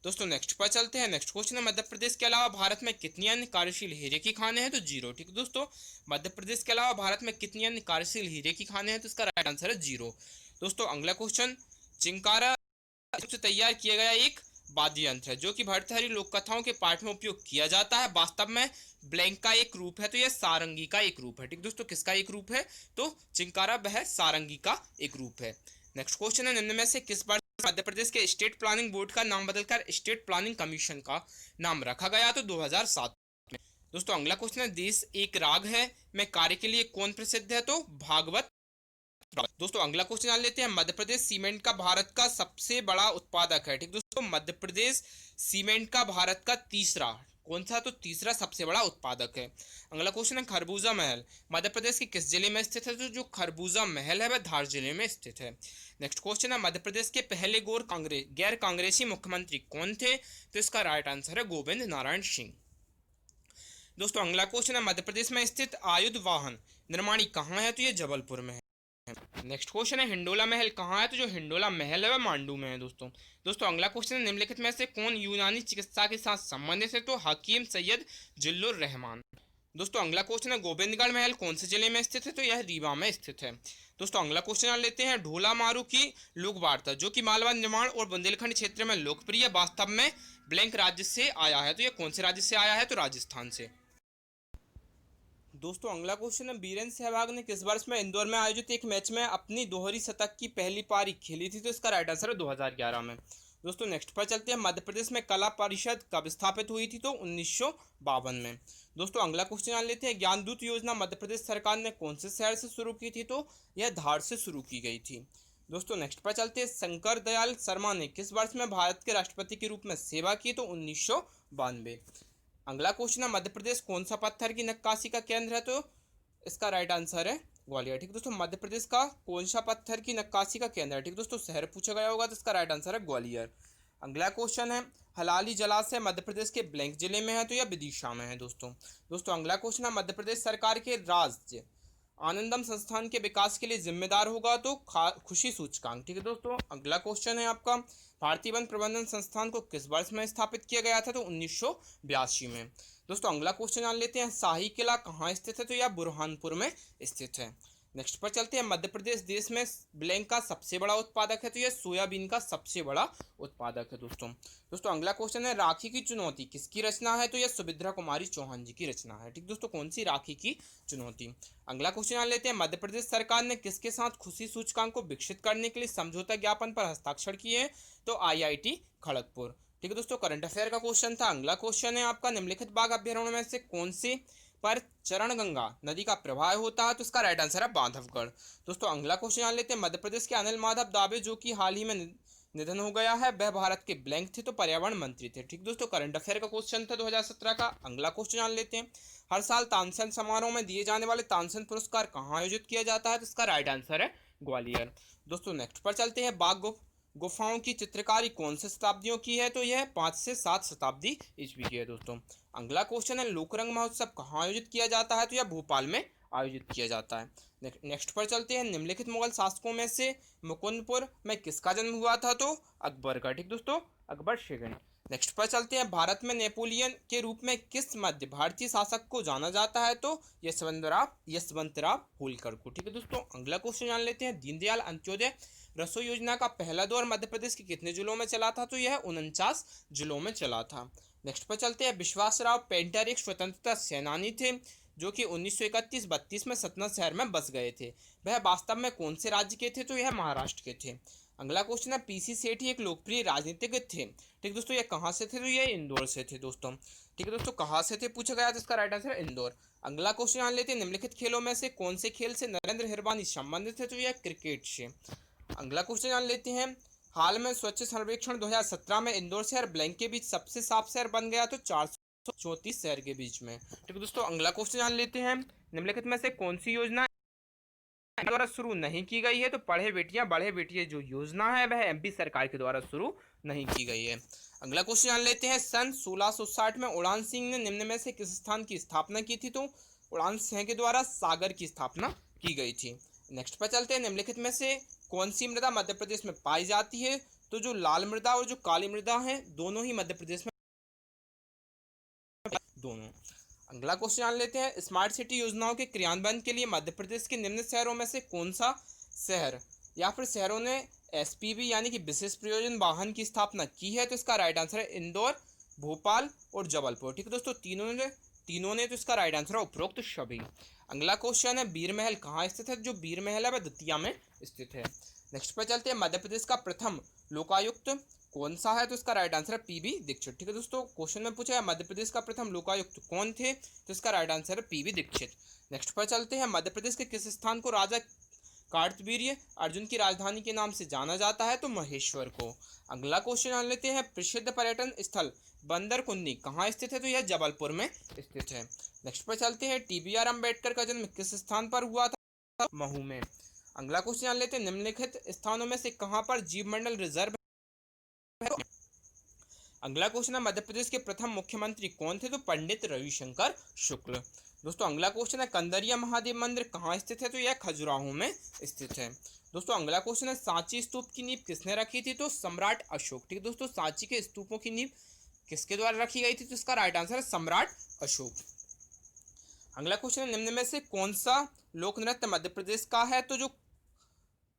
दोस्तों नेक्स्ट पर चलते हैं। नेक्स्ट क्वेश्चन है, मध्य प्रदेश के अलावा भारत में कितनी अन्य कार्यशील हीरे की खानें हैं? तो 0। ठीक दोस्तों, मध्य प्रदेश के अलावा भारत में कितनी अन्य कार्यशील हीरे की खानें हैं? तो इसका राइट आंसर है 0। दोस्तों अगला क्वेश्चन, चिंकारा से तैयार किया गया एक वाद्य यंत्र है जो कि भर्तृहरि लोक कथाओं के पाठ में उपयोग किया जाता है, वास्तव में ब्लैंक का एक रूप है? तो यह सारंगी का एक रूप है। ठीक दोस्तों, किसका एक रूप है? तो चिंकारा वह सारंगी का एक रूप है। नेक्स्ट क्वेश्चन है, निम्न में से किस बार मध्य प्रदेश के स्टेट प्लानिंग बोर्ड का नाम बदलकर स्टेट प्लानिंग कमीशन का नाम रखा गया? तो 2007 में। दोस्तों अगला क्वेश्चन है, देश एक राग है में कार्य के लिए कौन प्रसिद्ध है? तो भागवत। दोस्तों अगला क्वेश्चन जान लेते हैं। मध्य प्रदेश सीमेंट का भारत का सबसे बड़ा उत्पादक है? ठीक दोस्तों, मध्य प्रदेश सीमेंट का भारत का तीसरा, कौन सा? तो तीसरा सबसे बड़ा उत्पादक है। अगला क्वेश्चन है, खरबूजा महल मध्य प्रदेश के किस जिले में स्थित है? तो जो खरबूजा महल है वह धार जिले में स्थित है। नेक्स्ट क्वेश्चन है, मध्य प्रदेश के पहले गैर कांग्रेसी मुख्यमंत्री कौन थे? तो इसका राइट आंसर है गोविंद नारायण सिंह। दोस्तों अगला क्वेश्चन है, मध्य प्रदेश में स्थित आयुध वाहन निर्माणी कहाँ है? तो ये जबलपुर में है। नेक्स्ट क्वेश्चन है, हिंडोला महल कहाँ है? तो जो हिंडोला महल है वह मांडू में है। दोस्तों अगला क्वेश्चन है, निम्नलिखित में से कौन यूनानी चिकित्सा के साथ संबंधित है? तो हकीम सैयद जिल्लुर रहमान। दोस्तों अगला क्वेश्चन है, गोविंदगढ़ महल कौन से जिले में स्थित है? तो यह रीवा में स्थित है। दोस्तों अगला क्वेश्चन जान लेते हैं। ढोला मारू की लोक वार्ता जो कि मालवा निर्माण और बुंदेलखंड क्षेत्र में लोकप्रिय, वास्तव में ब्लैंक राज्य से आया है? तो यह कौन से राज्य से आया है? तो राजस्थान से। दोस्तों अगला क्वेश्चन है, वीरेंद्र सहवाग ने किस वर्ष में इंदौर में आयोजित एक मैच में अपनी दोहरी शतक की पहली पारी खेली थी? तो इसका राइट आंसर है 2011 में। दोस्तों नेक्स्ट पर चलते हैं। मध्य प्रदेश में कला परिषद कब स्थापित हुई थी? तो 1952 में। दोस्तों अगला क्वेश्चन जान लेते हैं। ज्ञानदूत योजना मध्य प्रदेश सरकार ने कौन से शहर से शुरू की थी? तो यह धार से शुरू की गई थी। दोस्तों नेक्स्ट पर चलते हैं। शंकर दयाल शर्मा ने किस वर्ष में भारत के राष्ट्रपति के रूप में सेवा की? तो 1992। अगला क्वेश्चन है, मध्य प्रदेश कौन सा पत्थर की नक्काशी का केंद्र है? तो इसका राइट आंसर है ग्वालियर। ठीक दोस्तों, मध्य प्रदेश का कौन सा पत्थर की नक्काशी का केंद्र है? ठीक दोस्तों, शहर पूछा गया होगा तो इसका राइट आंसर है ग्वालियर। अगला क्वेश्चन है, हलाली जलाशय मध्य प्रदेश के ब्लैंक जिले में है? तो यह विदिशा में है। दोस्तों अगला क्वेश्चन है, मध्य प्रदेश सरकार के राज्य आनंदम संस्थान के विकास के लिए जिम्मेदार होगा? तो खुशी सूचकांक। ठीक है दोस्तों, अगला क्वेश्चन है आपका, भारतीय वन प्रबंधन संस्थान को किस वर्ष में स्थापित किया गया था? तो 1982 में। दोस्तों अगला क्वेश्चन जान लेते हैं। शाही किला कहाँ स्थित है? तो यह बुरहानपुर में स्थित है। नेक्स्ट पर चलते हैं, मध्य प्रदेश देश में ब्लैंक का सबसे बड़ा उत्पादक है, तो यह सोयाबीन का सबसे बड़ा उत्पादक है दोस्तों। दोस्तों अगला क्वेश्चन है, राखी की चुनौती किसकी रचना है, तो यह सुभद्रा कुमारी चौहान जी की रचना है। ठीक दोस्तों, कौन सी राखी की चुनौती। अगला क्वेश्चन आ लेते हैं, मध्य प्रदेश सरकार ने किसके साथ खुशी सूचकांक को विकसित करने के लिए समझौता ज्ञापन पर हस्ताक्षर किए हैं, तो IIT खड़गपुर। ठीक है दोस्तों, करंट अफेयर का क्वेश्चन था। अगला क्वेश्चन है आपका, निम्नलिखित बाघ अभ्यारण्य में से कौन से पर चरणगंगा नदी का प्रवाह होता है, तो इसका राइट आंसर है बांधवगढ़। दोस्तों अगला क्वेश्चन जान लेते हैं, मध्य प्रदेश के अनिल माधव दावे जो कि हाल ही में निधन हो गया है, वह भारत के ब्लैंक थे, तो पर्यावरण मंत्री थे। ठीक दोस्तों, करंट अफेयर का क्वेश्चन था 2017 का। अगला क्वेश्चन जान लेते हैं, हर साल तानसेन समारोह में दिए जाने वाले तानसेन पुरस्कार कहाँ आयोजित किया जाता है, तो इसका राइट आंसर है ग्वालियर। दोस्तों नेक्स्ट पर चलते हैं, बाघ गुफाओं की चित्रकारी कौन से शताब्दियों की है, तो यह 5 से 7 शताब्दी ईस्वी की है दोस्तों। अगला क्वेश्चन है, लोकरंग महोत्सव कहाँ आयोजित किया जाता है, तो यह भोपाल में आयोजित किया जाता है। नेक्स्ट पर चलते हैं, निम्नलिखित मुगल शासकों में से मुकुंदपुर में किसका जन्म हुआ था, तो अकबर का। ठीक दोस्तों, अकबर सेकंड। नेक्स्ट पर चलते हैं, भारत में नेपोलियन के रूप में किस मध्य भारतीय शासक को जाना जाता है, तो यशवंतराव होलकर को। ठीक है दोस्तों, अगला क्वेश्चन जान लेते हैं, दीनदयाल अंत्योदय रसोई योजना का पहला दौर मध्य प्रदेश के कितने जिलों में चला था, तो यह 49 जिलों में चला था। नेक्स्ट पर चलते हैं, विश्वासराव पेंटर एक स्वतंत्रता सेनानी थे जो कि 1931-32 में सतना शहर में बस गए थे। वह वास्तव में कौन से राज्य के थे, तो यह महाराष्ट्र के थे। अगला क्वेश्चन है, PC सेठी एक लोकप्रिय राजनीतिज्ञ थे। ठीक दोस्तों, ये कहाँ से थे, तो ये इंदौर से थे दोस्तों। ठीक है दोस्तों, कहाँ से थे पूछा गया, तो इसका राइट आंसर है इंदौर। अगला क्वेश्चन जान लेते हैं, निम्नलिखित खेलों में से कौन से खेल से नरेंद्र हिरवानी संबंधित है, तो यह क्रिकेट से। अगला क्वेश्चन जान लेते हैं, हाल में स्वच्छ सर्वेक्षण 2017 में इंदौर शहर ब्लैंक के बीच सबसे साफ शहर बन गया, तो 434 शहर के बीच में। ठीक है दोस्तों, अगला क्वेश्चन जान लेते हैं, निम्नलिखित में से कौन सी योजना द्वारा शुरू नहीं की गई है, तो पढ़े बेटियां बढ़े बेटियां जो योजना है वह MP सरकार के द्वारा शुरू नहीं की गई है। अगला क्वेश्चन जान लेते हैं, सन 1660 में उड़ान सिंह ने निम्न में से किस स्थान की स्थापना की थी, तो उड़ान सिंह के द्वारा सागर की स्थापना की गई थी। नेक्स्ट पर चलते हैं, निम्नलिखित में से कौन सी मृदा मध्य प्रदेश में पाई जाती है, तो जो लाल मृदा और जो काली मृदा है दोनों ही मध्य प्रदेश में दोनों। अगला क्वेश्चन जान लेते हैं, स्मार्ट सिटी योजनाओं के क्रियान्वयन के लिए मध्य प्रदेश के निम्न शहरों में से कौन सा शहर या फिर शहरों ने SPV यानी कि विशेष प्रयोजन वाहन की स्थापना की है, तो इसका राइट आंसर है इंदौर, भोपाल और जबलपुर। ठीक है दोस्तों, तीनों ने तो इसका राइट आंसर है उपरोक्त सभी। अगला क्वेश्चन है, वीर महल कहाँ स्थित है, जो वीर महल है वह दतिया में स्थित है। नेक्स्ट पर चलते हैं, मध्य प्रदेश का प्रथम लोकायुक्त कौन सा है, तो इसका राइट आंसर है PB दीक्षित। ठीक है दोस्तों, क्वेश्चन में पूछा है मध्य प्रदेश का प्रथम लोकायुक्त कौन थे, तो इसका राइट आंसर है PB दीक्षित। नेक्स्ट पर चलते हैं, मध्य प्रदेश के किस स्थान को राजा कार्तवीर्य अर्जुन की राजधानी के नाम से जाना जाता है, तो महेश्वर को। अगला क्वेश्चन जान लेते हैं, प्रसिद्ध पर्यटन स्थल बंदर कुन्नी कहाँ स्थित है, तो यह जबलपुर में स्थित है। नेक्स्ट पर चलते हैं, TBR अम्बेडकर का जन्म किस स्थान पर हुआ था, महू में। अगला क्वेश्चन जान लेते हैं, निम्नलिखित स्थानों में से कहाँ पर जीव मंडल रिजर्व है। अगला क्वेश्चन है, मध्य प्रदेश के प्रथम मुख्यमंत्री कौन थे, तो पंडित रविशंकर शुक्ल। दोस्तों अगला क्वेश्चन है, कंदरिया महादेव मंदिर कहाँ स्थित है, तो यह खजुराहो में स्थित है। दोस्तों अगला क्वेश्चन है, सांची स्तूप की नींव किसने रखी थी, तो सम्राट अशोक। ठीक है दोस्तों, सांची के स्तूपों की नींव किसके द्वारा रखी गई थी, तो इसका राइट आंसर है सम्राट अशोक। अगला क्वेश्चन है, निम्न में से कौन सा लोक नृत्य मध्य प्रदेश का है, तो जो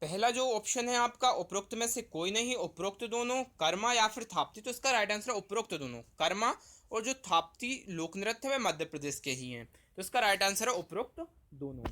पहला जो ऑप्शन है आपका, उपरोक्त में से कोई नहीं, उपरोक्त दोनों, कर्मा या फिर थाप्ती, तो इसका राइट आंसर है उपरोक्त दोनों। कर्मा और जो थाप्ती लोक नृत्य है मध्य प्रदेश के ही हैं, तो इसका राइट आंसर है उपरोक्त दोनों।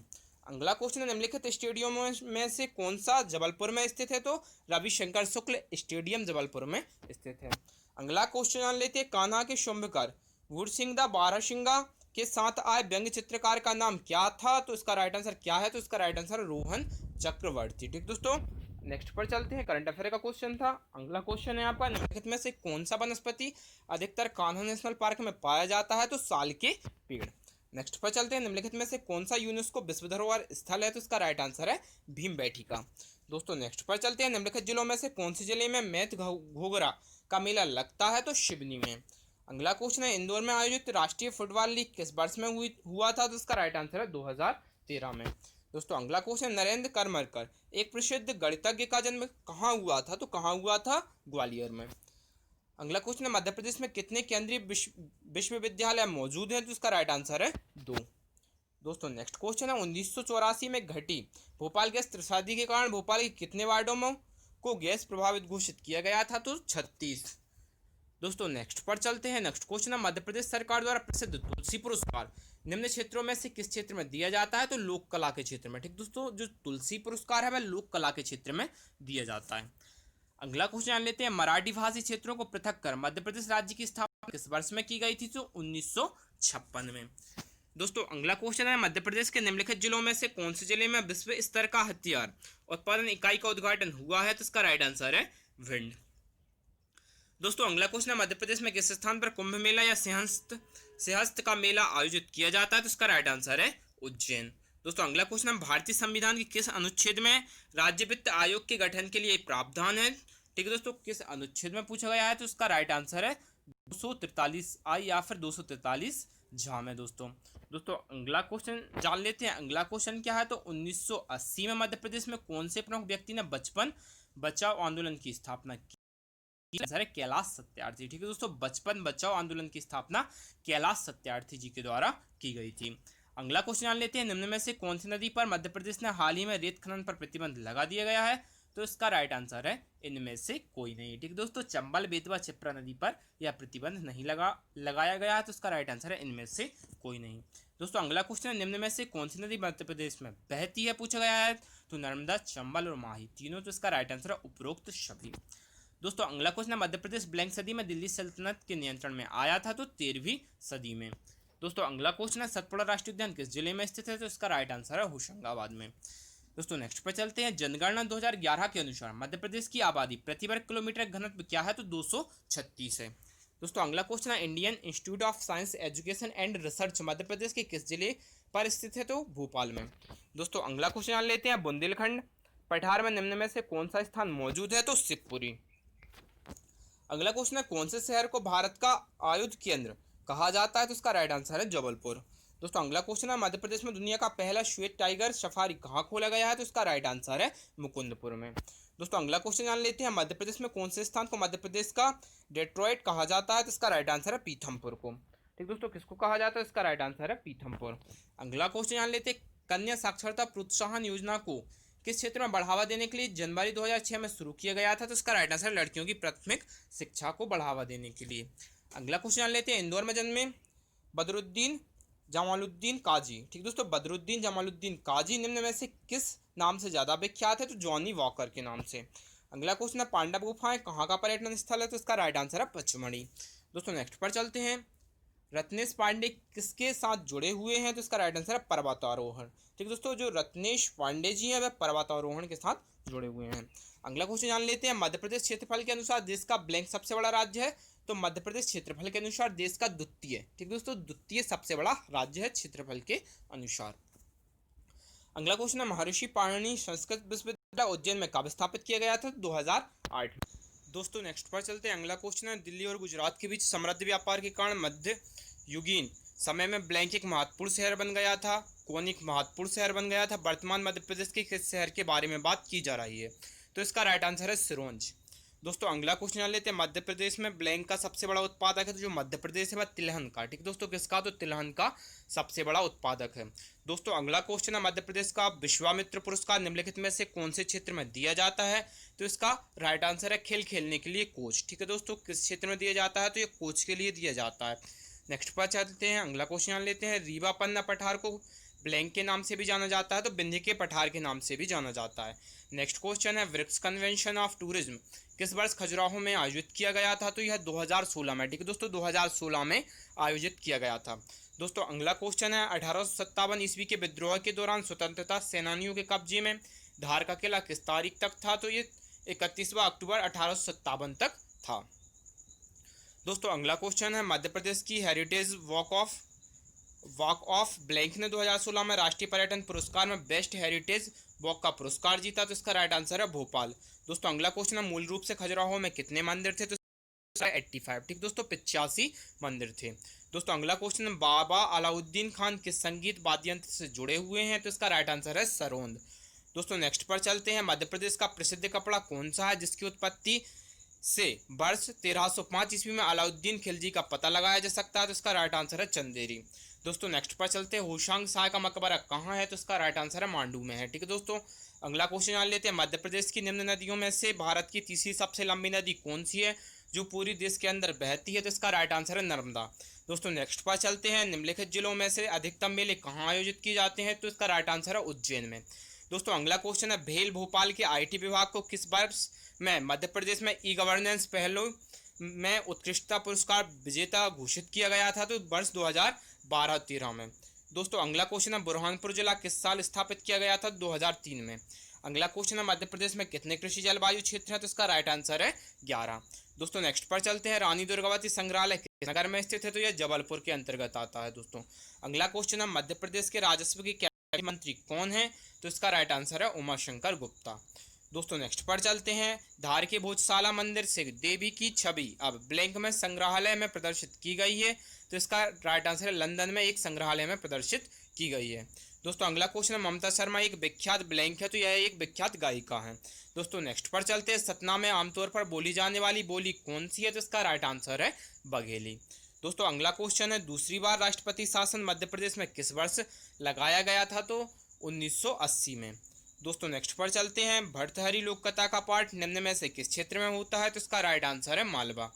अगला क्वेश्चन है, निम्नलिखित स्टेडियमों में से कौन सा जबलपुर में स्थित है, तो रविशंकर शुक्ल स्टेडियम जबलपुर में स्थित है। अगला क्वेश्चन जान लेते हैं, कान्हा के शुंभकर गुरसिंगदा बारहसिंगा के साथ आए व्यंग्य चित्रकार का नाम क्या था, तो इसका राइट आंसर क्या है, तो इसका राइट आंसर है रोहन चक्रवर्ती। ठीक दोस्तों, नेक्स्ट पर चलते हैं, करंट अफेयर का क्वेश्चन था। अगला क्वेश्चन है आपका, निम्नलिखित में से कौन सा वनस्पति अधिकतर कान्हा नेशनल पार्क में पाया जाता है, तो साल के पेड़। नेक्स्ट पर चलते हैं, निम्नलिखित में से कौन सा यूनेस्को विश्व धरोहर स्थल है, तो इसका राइट आंसर है भीमबेटका। दोस्तों नेक्स्ट पर चलते हैं, निम्नलिखित जिलों में से कौन से जिले में मैथ घोघरा का मेला लगता है, तो सिवनी में। अगला क्वेश्चन है, इंदौर में आयोजित राष्ट्रीय फुटबॉल लीग किस वर्ष में हुआ था, तो इसका राइट आंसर है 2013 में। दोस्तों अगला क्वेश्चन, नरेंद्र करमरकर एक प्रसिद्ध गणितज्ञ का जन्म कहाँ हुआ था, तो कहाँ हुआ था, ग्वालियर में। अगला क्वेश्चन है, मध्य प्रदेश में कितने केंद्रीय विश्वविद्यालय मौजूद हैं, तो इसका राइट आंसर है 2। दोस्तों नेक्स्ट क्वेश्चन है 1984 में घटी भोपाल गैस त्रासदी के कारण भोपाल के कितने वार्डों में को गैस प्रभावित घोषित किया गया था? तो 36। दोस्तों नेक्स्ट पर चलते हैं। नेक्स्ट क्वेश्चन है मध्य प्रदेश सरकार द्वारा प्रसिद्ध तुलसी पुरस्कार निम्न क्षेत्रों में से किस क्षेत्र में दिया जाता है? तो लोक कला के क्षेत्र में। ठीक दोस्तों, जो तुलसी पुरस्कार है वह लोक कला के क्षेत्र में दिया जाता है। अगला क्वेश्चन जान लेते हैं मराठी भाषी क्षेत्रों को पृथक कर मध्य प्रदेश राज्य की स्थापना किस वर्ष में की गई थी? तो 1956 में। दोस्तों अगला क्वेश्चन है मध्य प्रदेश के निम्नलिखित जिलों में से कौन से जिले में विश्व स्तर का हथियार उत्पादन इकाई का उद्घाटन हुआ है? तो इसका राइट आंसर है भिंड। दोस्तों अगला क्वेश्चन है मध्य प्रदेश में किस स्थान पर कुंभ मेला या सिंहस्थ का मेला आयोजित किया जाता है? तो इसका राइट आंसर है उज्जैन। दोस्तों अगला क्वेश्चन है भारतीय संविधान के किस अनुच्छेद में राज्य वित्त आयोग के गठन के लिए प्रावधान है? ठीक है दोस्तों, किस अनुच्छेद में पूछा गया है? तो इसका राइट आंसर है 243 आई या फिर 243 झा में। दोस्तों अगला क्वेश्चन जान लेते हैं। अगला क्वेश्चन क्या है? तो 1980 में मध्य प्रदेश में कौन से प्रमुख व्यक्ति ने बचपन बचाओ आंदोलन की स्थापना की? कैलाश सत्यार्थी। ठीक है दोस्तों, बचपन बचाओ आंदोलन की स्थापना कैलाश सत्यार्थी जी के द्वारा की गई थी। अगला क्वेश्चन जान लेते हैं निम्न में से कौन सी नदी पर मध्य प्रदेश ने हाल ही में रेत खनन पर प्रतिबंध लगा दिया गया है? तो इसका राइट आंसर है इनमें से कोई नहीं। ठीक है दोस्तों, चंबल बेतवा क्षिप्रा नदी पर यह प्रतिबंध नहीं लगाया गया है, तो इसका राइट आंसर है इनमें से कोई नहीं। दोस्तों अगला क्वेश्चन है निम्न में से कौन सी नदी मध्य प्रदेश में बहती है पूछा गया है? तो नर्मदा, चंबल और माही तीनों। तो इसका राइट आंसर है उपरोक्त सभी। दोस्तों अगला क्वेश्चन है मध्य प्रदेश ब्लैंक सदी में दिल्ली सल्तनत के नियंत्रण में आया था? तो 13वीं सदी में। दोस्तों अगला क्वेश्चन है सतपुड़ा राष्ट्रीय उद्यान किस जिले में स्थित है? तो इसका राइट आंसर है होशंगाबाद में। दोस्तों नेक्स्ट पर चलते हैं। जनगणना 2011 के अनुसार मध्य प्रदेश की आबादी प्रति वर्ग किलोमीटर घनत्व क्या है? तो 236 है। दोस्तों अगला क्वेश्चन है Indian institute of science education and research Madhya Pradesh के किस जिले पर स्थित है? तो भोपाल में। दोस्तों अगला क्वेश्चन जान लेते हैं बुंदेलखंड पठार में निम्न में से कौन सा स्थान मौजूद है? तो शिवपुरी। अगला क्वेश्चन है कौन से शहर को भारत का आयुध केंद्र कहा जाता है? तो इसका राइट आंसर है जबलपुर। दोस्तों अगला क्वेश्चन है मध्य प्रदेश में दुनिया का पहला श्वेत टाइगर सफारी कहाँ खोला गया है? तो इसका राइट आंसर है मुकुंदपुर में। दोस्तों अगला क्वेश्चन जान लेते हैं मध्य प्रदेश में कौन से स्थान को मध्य प्रदेश का डेट्रॉइट कहा जाता है? तो इसका राइट आंसर है पीथमपुर को। ठीक दोस्तों, किसको कहा जाता है? इसका राइट आंसर है पीथमपुर। अगला क्वेश्चन जान लेते हैं कन्या साक्षरता प्रोत्साहन योजना को किस क्षेत्र में बढ़ावा देने के लिए जनवरी 2006 में शुरू किया गया था? तो इसका राइट आंसर लड़कियों की प्राथमिक शिक्षा को बढ़ावा देने के लिए। अगला क्वेश्चन जान लेते हैं इंदौर में जन्मे बदरुद्दीन जमालुद्दीन काजी। ठीक दोस्तों, बदरुद्दीन जमालुद्दीन काजी निम्न में से किस नाम से ज्यादा विख्यात है? तो जॉनी वॉकर के नाम से। अगला क्वेश्चन है पांडव गुफाएं कहाँ का पर्यटन स्थल है? तो इसका राइट आंसर है पचमढ़ी। दोस्तों नेक्स्ट पर चलते हैं। रत्नेश पांडे किसके साथ जुड़े हुए हैं? तो इसका राइट आंसर है पर्वतारोहण। ठीक दोस्तों, जो रत्नेश पांडे जी हैं वह पर्वतारोहण के साथ जुड़े हुए हैं। अगला क्वेश्चन जान लेते हैं मध्य प्रदेश क्षेत्रफल के अनुसार देश का ब्लैंक सबसे बड़ा राज्य है? तो मध्य प्रदेश क्षेत्रफल के अनुसार देश का द्वितीय। ठीक दोस्तों, द्वितीय सबसे बड़ा राज्य है क्षेत्रफल के अनुसार। अगला क्वेश्चन है महर्षि पाणिनि संस्कृत विश्वविद्यालय उज्जैन में कब स्थापित किया गया था? 2008। दोस्तों नेक्स्ट पर चलते हैं। अगला क्वेश्चन है दिल्ली और गुजरात के बीच समृद्ध व्यापार के कारण मध्य युगीन समय में ब्लैंक एक महत्वपूर्ण शहर बन गया था? कौन एक महत्वपूर्ण शहर बन गया था? वर्तमान मध्य प्रदेश के किस शहर के बारे में बात की जा रही है? तो इसका राइट आंसर है सिरोंज। दोस्तों अगला क्वेश्चन जान लेते हैं मध्य प्रदेश में ब्लैंक का सबसे बड़ा उत्पादक है? तो जो मध्य प्रदेश है वह तिलहन का। ठीक दोस्तों, किसका? तो तिलहन का सबसे बड़ा उत्पादक है। दोस्तों अगला क्वेश्चन है मध्य प्रदेश का विश्वामित्र पुरस्कार निम्नलिखित में से कौन से क्षेत्र में दिया जाता है? तो इसका राइट आंसर है खेल खेलने के लिए कोच। ठीक है दोस्तों, किस क्षेत्र में दिया जाता है? तो ये कोच के लिए दिया जाता है। नेक्स्ट पर चलते हैं। अगला क्वेश्चन जान लेते हैं रीवा पन्ना पठार को ब्लैंक के नाम से भी जाना जाता है? तो विंध्य के पठार के नाम से भी जाना जाता है। नेक्स्ट क्वेश्चन है ब्रिक्स कन्वेंशन ऑफ टूरिज्म किस वर्ष खजुराहो में आयोजित किया गया था? तो यह 2016 में। ठीक है दोस्तों, 2016 में आयोजित किया गया था। दोस्तों अगला क्वेश्चन है 1857 ईस्वी के विद्रोह के दौरान स्वतंत्रता सेनानियों के कब्जे में धार का किला किस तारीख तक था? तो ये 31 अक्टूबर 1857 तक था। दोस्तों अगला क्वेश्चन है मध्य प्रदेश की हेरिटेज वॉक ऑफ ब्लैंक ने 2016 में राष्ट्रीय पर्यटन पुरस्कार में बेस्ट हेरिटेज वॉक का पुरस्कार जीता? तो इसका राइट आंसर है भोपाल। दोस्तों अगला क्वेश्चन है मूल रूप से खजुराहो में कितने मंदिर थे? तो 85। ठीक दोस्तों, 85 मंदिर थे। दोस्तों अगला क्वेश्चन है बाबा अलाउद्दीन खान किस संगीत वाद्य यंत्र से जुड़े हुए हैं? तो इसका राइट आंसर है सरोंद। दोस्तों नेक्स्ट पर चलते हैं। मध्य प्रदेश का प्रसिद्ध कपड़ा कौन सा है जिसकी उत्पत्ति से वर्ष 1305 ईस्वी में अलाउद्दीन खिलजी का पता लगाया जा सकता है? तो इसका राइट आंसर है चंदेरी। दोस्तों नेक्स्ट पर चलते हैं, होशांग शाह का मकबरा कहाँ है? तो इसका राइट आंसर है मांडू में है। ठीक है दोस्तों, अगला क्वेश्चन जान लेते हैं, मध्य प्रदेश की निम्न नदियों में से भारत की तीसरी सबसे लंबी नदी कौन सी है जो पूरी देश के अंदर बहती है? तो इसका राइट आंसर है नर्मदा। दोस्तों नेक्स्ट पर चलते हैं, निम्नलिखित जिलों में से अधिकतम मेले कहाँ आयोजित किए जाते हैं? तो इसका राइट आंसर है उज्जैन में। दोस्तों अगला क्वेश्चन है, भेल भोपाल के आईटी विभाग को किस वर्ष में मध्य प्रदेश में ई गवर्नेंस पहलों में उत्कृष्टता पुरस्कार विजेता घोषित किया गया था? तो वर्ष 2012-13 में। दोस्तों अगला क्वेश्चन है, बुरहानपुर जिला किस साल स्थापित किया गया था? 2003 में। अगला क्वेश्चन है, मध्य प्रदेश में कितने कृषि जलवायु क्षेत्र है? तो इसका राइट आंसर है 11। दोस्तों नेक्स्ट पर चलते हैं, रानी दुर्गावती संग्रहालय किस नगर में स्थित है? तो यह जबलपुर के अंतर्गत आता है। दोस्तों अगला क्वेश्चन है, मध्य प्रदेश के राजस्व के कैबिनेट मंत्री कौन है? तो इसका राइट आंसर है उमाशंकर गुप्ता। दोस्तों नेक्स्ट पर चलते हैं, धार के भोजशाला मंदिर से देवी की छवि अब ब्लैंक में संग्रहालय में प्रदर्शित की गई है? तो इसका राइट आंसर है लंदन में एक संग्रहालय में प्रदर्शित की गई है। दोस्तों अगला क्वेश्चन है, ममता शर्मा एक विख्यात ब्लैंक है? तो यह एक विख्यात गायिका है। दोस्तों नेक्स्ट पर चलते हैं, सतना में आमतौर पर बोली जाने वाली बोली कौन सी है? तो इसका राइट आंसर है बघेली। दोस्तों अगला क्वेश्चन है, दूसरी बार राष्ट्रपति शासन मध्य प्रदेश में किस वर्ष लगाया गया था? तो 1980 में। दोस्तों नेक्स्ट पर चलते हैं, भर्तृहरि लोक कथा का पाठ निम्न में से किस क्षेत्र में होता है? तो इसका राइट आंसर है मालवा।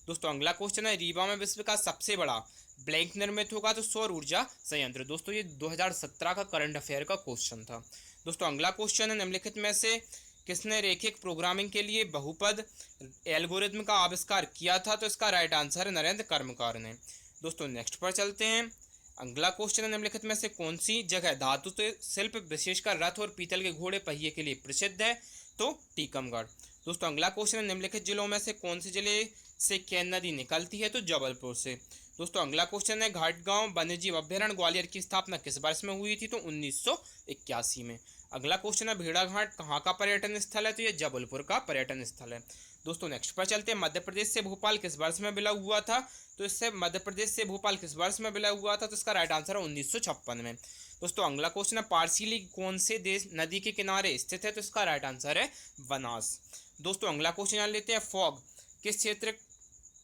दोस्तों अगला क्वेश्चन है, रीवा में विश्व का सबसे बड़ा ब्लैंक निर्मित होगा? तो सौर ऊर्जा संयंत्र। दोस्तों ये 2017 का करंट अफेयर का क्वेश्चन था। दोस्तों अगला क्वेश्चन है, निम्नलिखित में से किसने रैखिक प्रोग्रामिंग के लिए बहुपद एल्गोरिथम का आविष्कार किया था? तो इसका राइट आंसर है नरेंद्र कर्मकार ने। दोस्तों नेक्स्ट पर चलते हैं, अगला क्वेश्चन है, निम्नलिखित में से कौन सी जगह धातु से शिल्प विशेषकर रथ और पीतल के घोड़े पहिए के लिए प्रसिद्ध है? तो टीकमगढ़। दोस्तों अगला क्वेश्चन है, निम्नलिखित जिलों में से कौन से जिले से केन नदी निकलती है? तो जबलपुर से। दोस्तों अगला क्वेश्चन है, घाटगांव वन्यजीव अभ्यारण्य ग्वालियर की स्थापना किस वर्ष में हुई थी? तो 1981 में। अगला क्वेश्चन है, भेड़ाघाट कहाँ का पर्यटन स्थल है? तो यह जबलपुर का पर्यटन स्थल है। दोस्तों नेक्स्ट पर चलते हैं, मध्य प्रदेश से भोपाल किस वर्ष में विलय हुआ था? तो इससे मध्य प्रदेश से भोपाल किस वर्ष में विलय हुआ था? तो इसका राइट आंसर है 1956 में। दोस्तों अगला क्वेश्चन है, पारसीली कौन से देश नदी के किनारे स्थित है? तो इसका राइट आंसर है बनास। दोस्तों अगला क्वेश्चन जान लेते हैं, फॉग किस क्षेत्र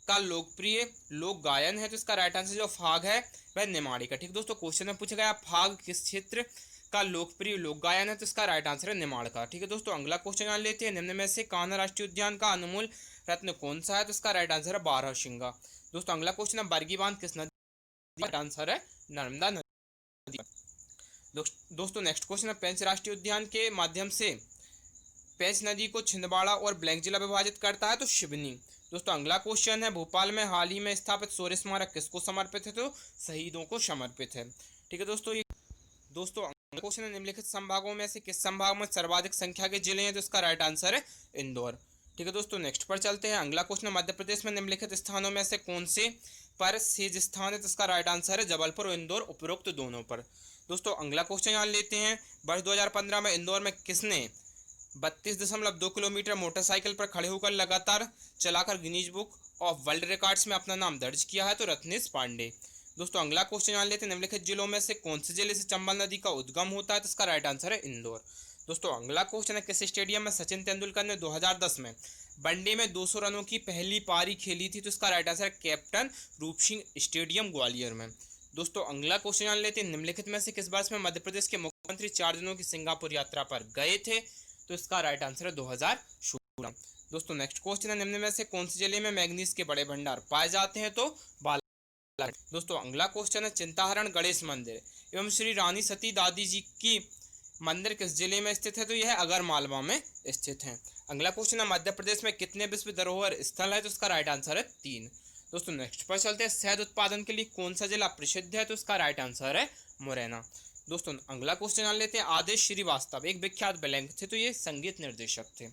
का लोकप्रिय लोक गायन है? तो इसका राइट आंसर जो फाग है वह निमाड़ी का। ठीक दोस्तों, क्वेश्चन में पूछा गया फाग किस क्षेत्र का लोकप्रिय लोक गायन है? तो इसका राइट आंसर है निमाड़ का। ठीक है दोस्तों, अगला क्वेश्चन जान लेते हैं, निम्न में से कान्हा राष्ट्रीय उद्यान का अनमोल रत्न कौन सा है? तो इसका राइट आंसर है बारहसिंगा। दोस्तों अगला क्वेश्चन है, बरगी बांध किस नदी? राइट आंसर है नर्मदा नदी। दोस्तों नेक्स्ट क्वेश्चन है, पेंच राष्ट्रीय उद्यान के माध्यम से पेंच नदी को छिंदवाड़ा और ब्लैंक जिला विभाजित करता है? तो शिवनी। दोस्तों अगला क्वेश्चन है, भोपाल में हाल ही में स्थापित शौर्य स्मारक किसको समर्पित है? तो शहीदों को समर्पित है। ठीक है दोस्तों, अगला क्वेश्चन है, निम्नलिखित संभागों में से किस संभाग में सर्वाधिक संख्या के जिले हैं? तो इसका राइट आंसर है इंदौर। ठीक है दोस्तों, नेक्स्ट पर चलते हैं, अगला क्वेश्चन है, मध्य प्रदेश में निम्नलिखित स्थानों में से कौन से पर सेज स्थान है? तो इसका राइट आंसर है जबलपुर और इंदौर, उपरोक्त दोनों पर। दोस्तों अगला क्वेश्चन जान लेते हैं, वर्ष 2015 में इंदौर में किसने 32.2 किलोमीटर मोटरसाइकिल पर खड़े होकर लगातार चलाकर Guinness book of world records में अपना नाम दर्ज किया है? तो रत्नेश पांडे। दोस्तों अगला क्वेश्चन जान लेते हैं, निम्नलिखित जिलों में से कौन से जिले से चंबल नदी का उद्गम होता है? तो इसका राइट आंसर है इंदौर। दोस्तों अगला क्वेश्चन है, किस स्टेडियम में सचिन तेंदुलकर ने 2010 में वनडे में 200 रनों की पहली पारी खेली थी? तो इसका राइट आंसर है कैप्टन रूप सिंह स्टेडियम ग्वालियर में। दोस्तों अगला क्वेश्चन जान लेते हैं, निम्नलिखित में से किस वर्ष में मध्य प्रदेश के मुख्यमंत्री 4 दिनों की सिंगापुर यात्रा पर गए थे? तो इसका राइट आंसर है 2016। दोस्तों नेक्स्ट क्वेश्चन है, निम्न में से कौन से जिले में मैग्नीज के बड़े भंडार पाए जाते हैं? तो बालाघाट। दोस्तों अगला क्वेश्चन है, चिंताहरण गणेश मंदिर एवं श्री रानी सती दादी जी की मंदिर किस जिले में स्थित है? तो यह अगर मालवा में स्थित है। अगला क्वेश्चन है, मध्य प्रदेश में कितने विश्व धरोहर स्थल है? तो इसका राइट आंसर है 3। दोस्तों नेक्स्ट पर चलते हैं, शहद उत्पादन के लिए कौन सा जिला प्रसिद्ध है? तो इसका राइट आंसर है मुरैना। दोस्तों अगला क्वेश्चन जान लेते हैं, आदेश श्रीवास्तव एक विख्यात ब्लैंक थे? तो ये संगीत निर्देशक थे।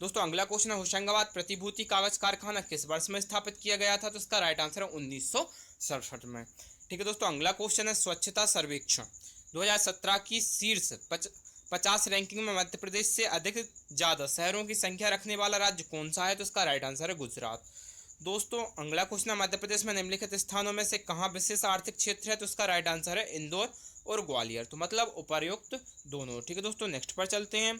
दोस्तों अगला क्वेश्चन है, होशंगाबाद प्रतिभूति कागज कारखाना किस वर्ष में स्थापित किया गया था? तो इसका राइट आंसर है 1967 में। ठीक है दोस्तों, अगला क्वेश्चन है, स्वच्छता सर्वेक्षण 2017 की शीर्ष 50 रैंकिंग में मध्य प्रदेश से अधिक ज्यादा शहरों की संख्या रखने वाला राज्य कौन सा है? तो इसका राइट आंसर है गुजरात। दोस्तों अगला क्वेश्चन है, मध्य प्रदेश में निम्नलिखित स्थानों में से कहाँ विशेष आर्थिक क्षेत्र है? तो इसका राइट आंसर है इंदौर और ग्वालियर, तो मतलब उपर्युक्त दोनों। ठीक है दोस्तों, नेक्स्ट पर चलते हैं,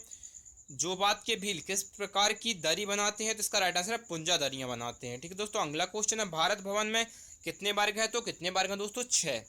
जो बात के भील किस प्रकार की दरी बनाते हैं, तो इसका राइट आंसर है पुंजा दरियां बनाते हैं। ठीक है दोस्तों, अगला क्वेश्चन है भारत भवन में कितने मार्ग है, तो कितने मार्ग है दोस्तों, 6।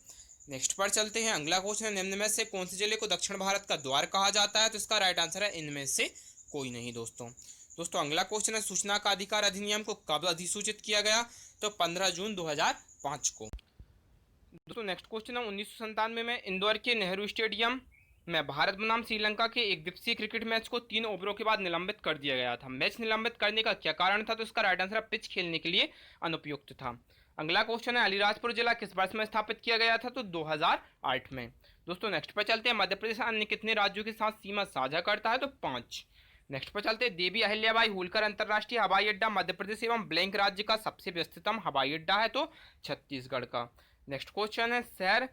नेक्स्ट पर चलते हैं, अगला क्वेश्चन है निम्न में से कौन से जिले को दक्षिण भारत का द्वार कहा जाता है, तो इसका राइट आंसर है इनमें से कोई नहीं दोस्तों। दोस्तों अगला क्वेश्चन है सूचना का अधिकार अधिनियम को कब अधिसूचित किया गया, तो 15 जून 2005 को। दोस्तों नेक्स्ट क्वेश्चन है 1997 में इंदौर के नेहरू स्टेडियम में भारत बनाम श्रीलंका के एक दिवसीय क्रिकेट मैच को 3 ओवरों के बाद निलंबित कर दिया गया था। मैच निलंबित करने का क्या कारण था, तो इसका राइट आंसर पिच खेलने के लिए अनुपयुक्त था। अगला क्वेश्चन है अलीराजपुर जिला किस वर्ष में स्थापित किया गया था, तो 2008 में। दोस्तों नेक्स्ट पर चलते हैं मध्य प्रदेश अन्य कितने राज्यों के साथ सीमा साझा करता है, तो 5। नेक्स्ट पर चलते हैं देवी अहिल्याबाई होलकर अंतरराष्ट्रीय हवाई अड्डा मध्य प्रदेश एवं ब्लैंक राज्य का सबसे व्यस्ततम हवाई अड्डा है, तो छत्तीसगढ़ का। नेक्स्ट क्वेश्चन है शहर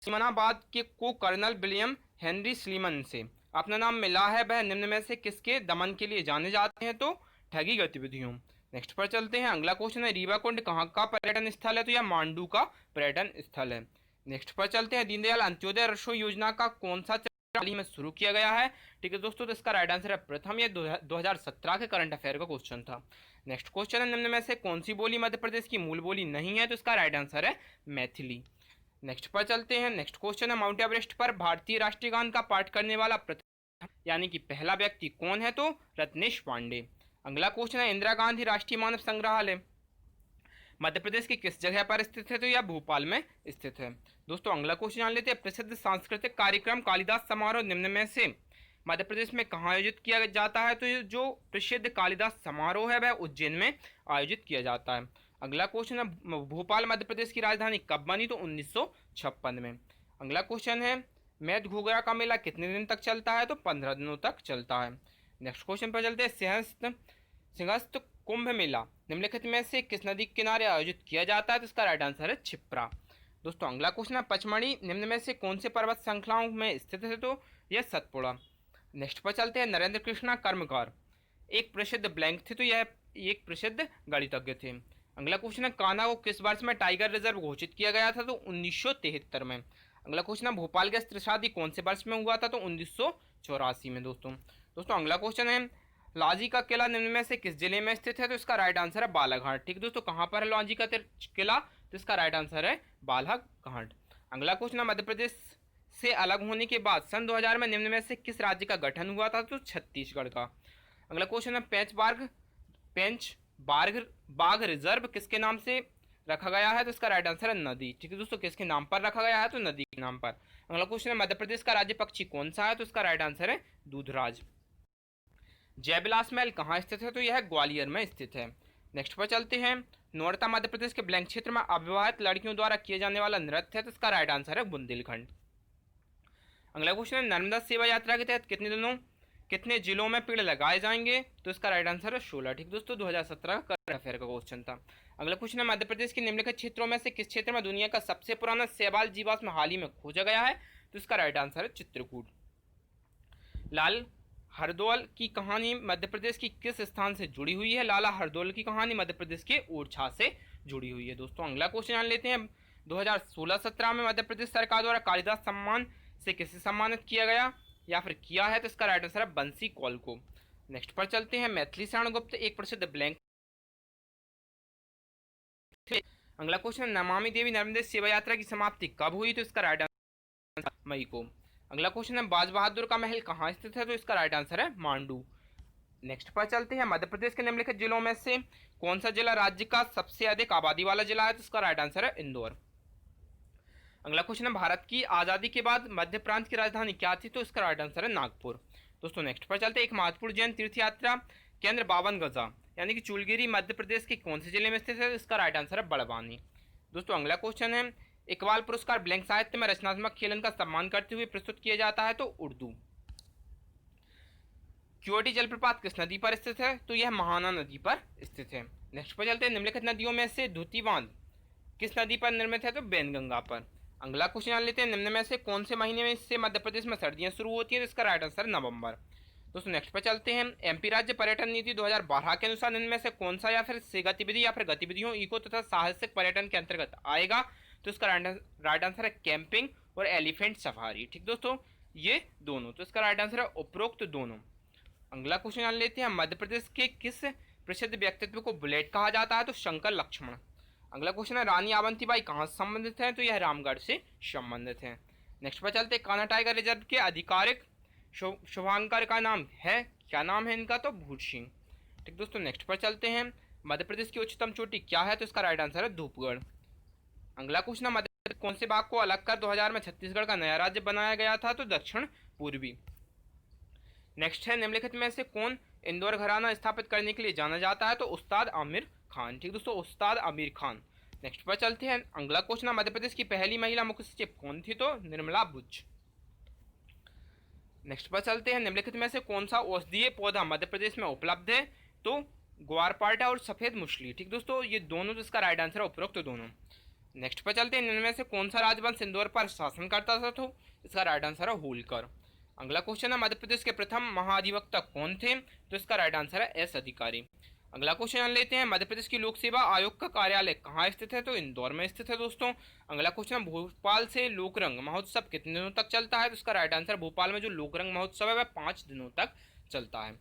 सिमनाबाद के को कर्नल विलियम हेनरी स्लीमन से अपना नाम मिला है, वह निम्न में से किसके दमन के लिए जाने जाते हैं, तो ठगी गतिविधियों। नेक्स्ट पर चलते हैं, अगला क्वेश्चन है रीवा कुंड कहाँ का पर्यटन स्थल है, तो यह मांडू का पर्यटन स्थल है। नेक्स्ट पर चलते हैं दीनदयाल अंत्योदय रसोई योजना का कौन सा हाल ही में शुरू किया गया है। ठीक है दोस्तों, तो इसका राइट आंसर है प्रथम। यह 2017 के करंट अफेयर का क्वेश्चन था। नेक्स्ट क्वेश्चन है निम्न में से कौन सी बोली मध्य प्रदेश की मूल बोली नहीं है, तो इसका राइट आंसर है मैथिली। नेक्स्ट पर चलते हैं, नेक्स्ट क्वेश्चन है माउंट एवरेस्ट पर भारतीय राष्ट्रीय गान का पाठ करने वाला प्रथम यानी कि पहला व्यक्ति कौन है, तो रत्नेश पांडे। अगला क्वेश्चन है इंदिरा गांधी राष्ट्रीय मानव संग्रहालय मध्य प्रदेश की किस जगह पर स्थित है, तो यह भोपाल में स्थित है। दोस्तों अगला क्वेश्चन जान लेते हैं प्रसिद्ध सांस्कृतिक कार्यक्रम कालिदास समारोह निम्न में से मध्य प्रदेश में कहाँ आयोजित किया जाता है, तो जो प्रसिद्ध कालिदास समारोह है वह उज्जैन में आयोजित किया जाता है। अगला क्वेश्चन है भोपाल मध्य प्रदेश की राजधानी कब बनी, तो 1956 में। अगला क्वेश्चन है मैद घुघरा का मेला कितने दिन तक चलता है, तो 15 दिनों तक चलता है। नेक्स्ट क्वेश्चन पर चलते हैं सिंहस्थ कुंभ मेला निम्नलिखित में से किस नदी के किनारे आयोजित किया जाता है, तो इसका राइट आंसर है क्षिप्रा। दोस्तों अगला क्वेश्चन है पचमढ़ी निम्न में से कौन से पर्वत श्रृंखलाओं में स्थित है, तो यह सतपुड़ा। नेक्स्ट पर चलते हैं नरेंद्र कृष्णा कर्मकार एक प्रसिद्ध ब्लैंक थे, तो यह एक प्रसिद्ध गणितज्ञ थे। अगला क्वेश्चन है कान्हा को किस वर्ष में टाइगर रिजर्व घोषित किया गया था, तो 1973 में। अगला क्वेश्चन है भोपाल गैस त्रासदी कौन से वर्ष में हुआ था, तो 1984 में दोस्तों अगला क्वेश्चन है लांजी का किला निम्न में से किस जिले में स्थित है, तो इसका राइट आंसर है बालाघाट। ठीक दोस्तों, कहाँ पर है लांजी का किला, तो इसका राइट आंसर है बालाघाट। अगला क्वेश्चन है मध्य प्रदेश से अलग होने के बाद सन 2000 में निम्न में से किस राज्य का गठन हुआ था, तो छत्तीसगढ़ का। अगला क्वेश्चन है पेंच बाघ रिजर्व किसके नाम से रखा गया है, तो इसका राइट आंसर है नदी। ठीक है दोस्तों, किसके नाम पर रखा गया है, तो नदी के नाम पर। अगला क्वेश्चन है मध्य प्रदेश का राज्य पक्षी कौन सा है, तो इसका राइट आंसर है दूधराज। जयविलास महल कहाँ स्थित है, तो यह ग्वालियर में स्थित है। नेक्स्ट पर चलते हैं नौरता मध्य प्रदेश के ब्लैंक क्षेत्र में अविवाहित लड़कियों द्वारा किए जाने वाला नृत्य है, तो इसका राइट आंसर है बुंदेलखंड। अगला क्वेश्चन है नर्मदा सेवा यात्रा के तहत कितने जिलों में पेड़ लगाए जाएंगे, तो इसका राइट आंसर है 16। ठीक दोस्तों, 2017 का करंट अफेयर का क्वेश्चन था। अगला क्वेश्चन है मध्य प्रदेश के निम्नलिखित क्षेत्रों में से किस क्षेत्र में दुनिया का सबसे पुराना शैवाल जीवाश्म हाल ही में खोजा गया है, तो इसका राइट आंसर है चित्रकूट। लाल हरदौल की कहानी मध्य प्रदेश की किस स्थान से जुड़ी हुई है, लाला हरदौल की कहानी मध्य प्रदेश के ओरछा से जुड़ी हुई है। दोस्तों अगला क्वेश्चन जान लेते हैं 2016-17 में मध्य प्रदेश सरकार द्वारा कालिदास सम्मान से किसे सम्मानित किया गया या फिर किया है, तो इसका राइट आंसर है बंसी कौल को। नेक्स्ट पर चलते हैं मैथिली शरण गुप्त एक प्रसिद्ध ब्लैंक। अगला क्वेश्चन है नमामि देवी नर्मदे सेवा यात्रा की समाप्ति कब हुई, तो इसका राइट आंसर मई को। अगला क्वेश्चन है बाज बहादुर का महल कहाँ स्थित है, तो इसका राइट आंसर है मांडू। नेक्स्ट पर चलते हैं मध्य प्रदेश के निम्नलिखित जिलों में से कौन सा जिला राज्य का सबसे अधिक आबादी वाला जिला है, तो इसका राइट आंसर है इंदौर। अगला क्वेश्चन है भारत की आजादी के बाद मध्य प्रांत की राजधानी क्या थी, तो इसका राइट आंसर है नागपुर। दोस्तों नेक्स्ट पर चलते हैं एक महत्वपूर्ण जैन तीर्थ यात्रा केंद्र 52 गजा यानी कि चूलगिरी मध्य प्रदेश के कौन से जिले में स्थित है, इसका राइट आंसर है बड़वानी। दोस्तों अगला क्वेश्चन है इकबाल पुरस्कार ब्लैंक साहित्य में रचनात्मक खेलन का सम्मान करते हुए प्रस्तुत किया जाता है, तो उर्दू। क्योटी जलप्रपात किस नदी पर स्थित है, तो यह महाना नदी पर स्थित है। नेक्स्ट पर चलते हैं निम्नलिखित नदियों में से धुती बांध किस नदी पर निर्मित है, तो बैनगंगा पर। अगला क्वेश्चन जान लेते हैं निम्न में से कौन से महीने में से मध्य प्रदेश में सर्दियां शुरू होती हैं, तो इसका राइट आंसर नवंबर। दोस्तों नेक्स्ट पर चलते हैं एमपी राज्य पर्यटन नीति 2012 के अनुसार इनमें से कौन सा या फिर से गतिविधि या फिर गतिविधियों इको तथा साहसिक पर्यटन के अंतर्गत आएगा, तो इसका राइट आंसर है कैंपिंग और एलिफेंट सफारी। ठीक दोस्तों, ये दोनों, तो इसका राइट आंसर है उपरोक्त दोनों। अगला क्वेश्चन जान लेते हैं, मध्य प्रदेश के किस प्रसिद्ध व्यक्तित्व को बुलेट कहा जाता है? तो शंकर लक्ष्मण। अगला क्वेश्चन है, रानी अवंतीबाई कहाँ से संबंधित है? तो यह रामगढ़ से संबंधित है। नेक्स्ट पर चलते हैं, कान्हा टाइगर रिजर्व के आधिकारिक शुभांकर का नाम है, क्या नाम है इनका? तो भूत सिंह। ठीक दोस्तों, नेक्स्ट पर चलते हैं, मध्य प्रदेश की उच्चतम चोटी क्या है? तो इसका राइट आंसर है धूपगढ़। अगला क्वेश्चन है, मध्य प्रदेश कौन से भाग को अलग कर 2000 में छत्तीसगढ़ का नया राज्य बनाया गया था? तो दक्षिण पूर्वी। नेक्स्ट है, निम्नलिखित में से कौन इंदौर घराना स्थापित करने के लिए जाना जाता है? तो उस्ताद आमिर खान। ठीक दोस्तों, उस्ताद आमिर खान। नेक्स्ट पर चलते हैं, अगला क्वेश्चन, मध्य प्रदेश की पहली महिला मुख्य सचिव कौन थी? तो निर्मला बुच। नेक्स्ट पर चलते हैं, निम्नलिखित में से कौन सा औषधीय पौधा मध्य प्रदेश में उपलब्ध है? तो ग्वारपाठा और सफेद मुसली। ठीक दोस्तों, ये दोनों जिसका राइट आंसर है उपरोक्त दोनों। नेक्स्ट पर चलते हैं, इनमें से कौन सा राजवंश इंदौर पर शासन करता था? तो इसका राइट आंसर है होलकर। अगला क्वेश्चन है, मध्य प्रदेश के प्रथम महाधिवक्ता कौन थे? तो इसका राइट आंसर है एस अधिकारी। अगला क्वेश्चन जान लेते हैं, मध्य प्रदेश की लोक सेवा आयोग का कार्यालय कहाँ स्थित है? तो इंदौर में स्थित है दोस्तों। अगला क्वेश्चन, भोपाल से लोकरंग महोत्सव कितने दिनों तक चलता है? तो इसका राइट आंसर, भोपाल में जो लोकरंग महोत्सव है वह 5 दिनों तक चलता है।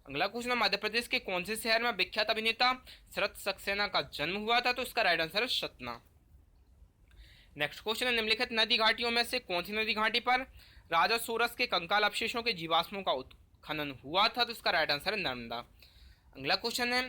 अगला क्वेश्चन है, मध्य प्रदेश के कौन से शहर में विख्यात अभिनेता शरत सक्सेना का जन्म हुआ था? तो इसका राइट आंसर है सतना। नेक्स्ट क्वेश्चन है, निम्नलिखित नदी घाटियों में से कौन सी नदी घाटी पर राजा सोरस के कंकाल अवशेषों के जीवाश्मों का उत्खनन हुआ था? तो इसका राइट आंसर है नर्मदा। अगला क्वेश्चन है,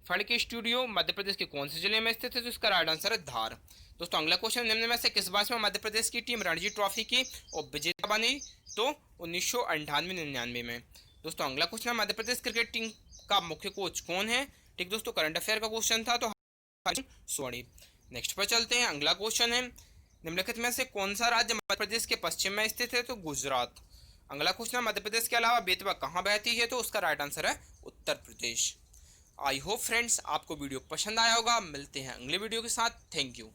फड़के स्टूडियो मध्य प्रदेश के कौन से जिले में स्थित है? तो इसका राइट आंसर है धार। दोस्तों, अगला क्वेश्चन, निम्न में से किस वर्ष में मध्य प्रदेश की टीम रणजी ट्रॉफी की विजेता बनी? तो 1998-99 में। दोस्तों, अगला क्वेश्चन है, मध्य प्रदेश क्रिकेट टीम का मुख्य कोच कौन है? ठीक दोस्तों, करंट अफेयर का क्वेश्चन था, तो सोनी। नेक्स्ट पर चलते हैं, अगला क्वेश्चन है, निम्नलिखित में से कौन सा राज्य मध्य प्रदेश के पश्चिम में स्थित है? तो गुजरात। अगला क्वेश्चन है, मध्य प्रदेश के अलावा बेतवा कहाँ बहती है? तो उसका राइट आंसर है Uttar Pradesh. I hope friends आपको वीडियो पसंद आया होगा। मिलते हैं अगले वीडियो के साथ। Thank you.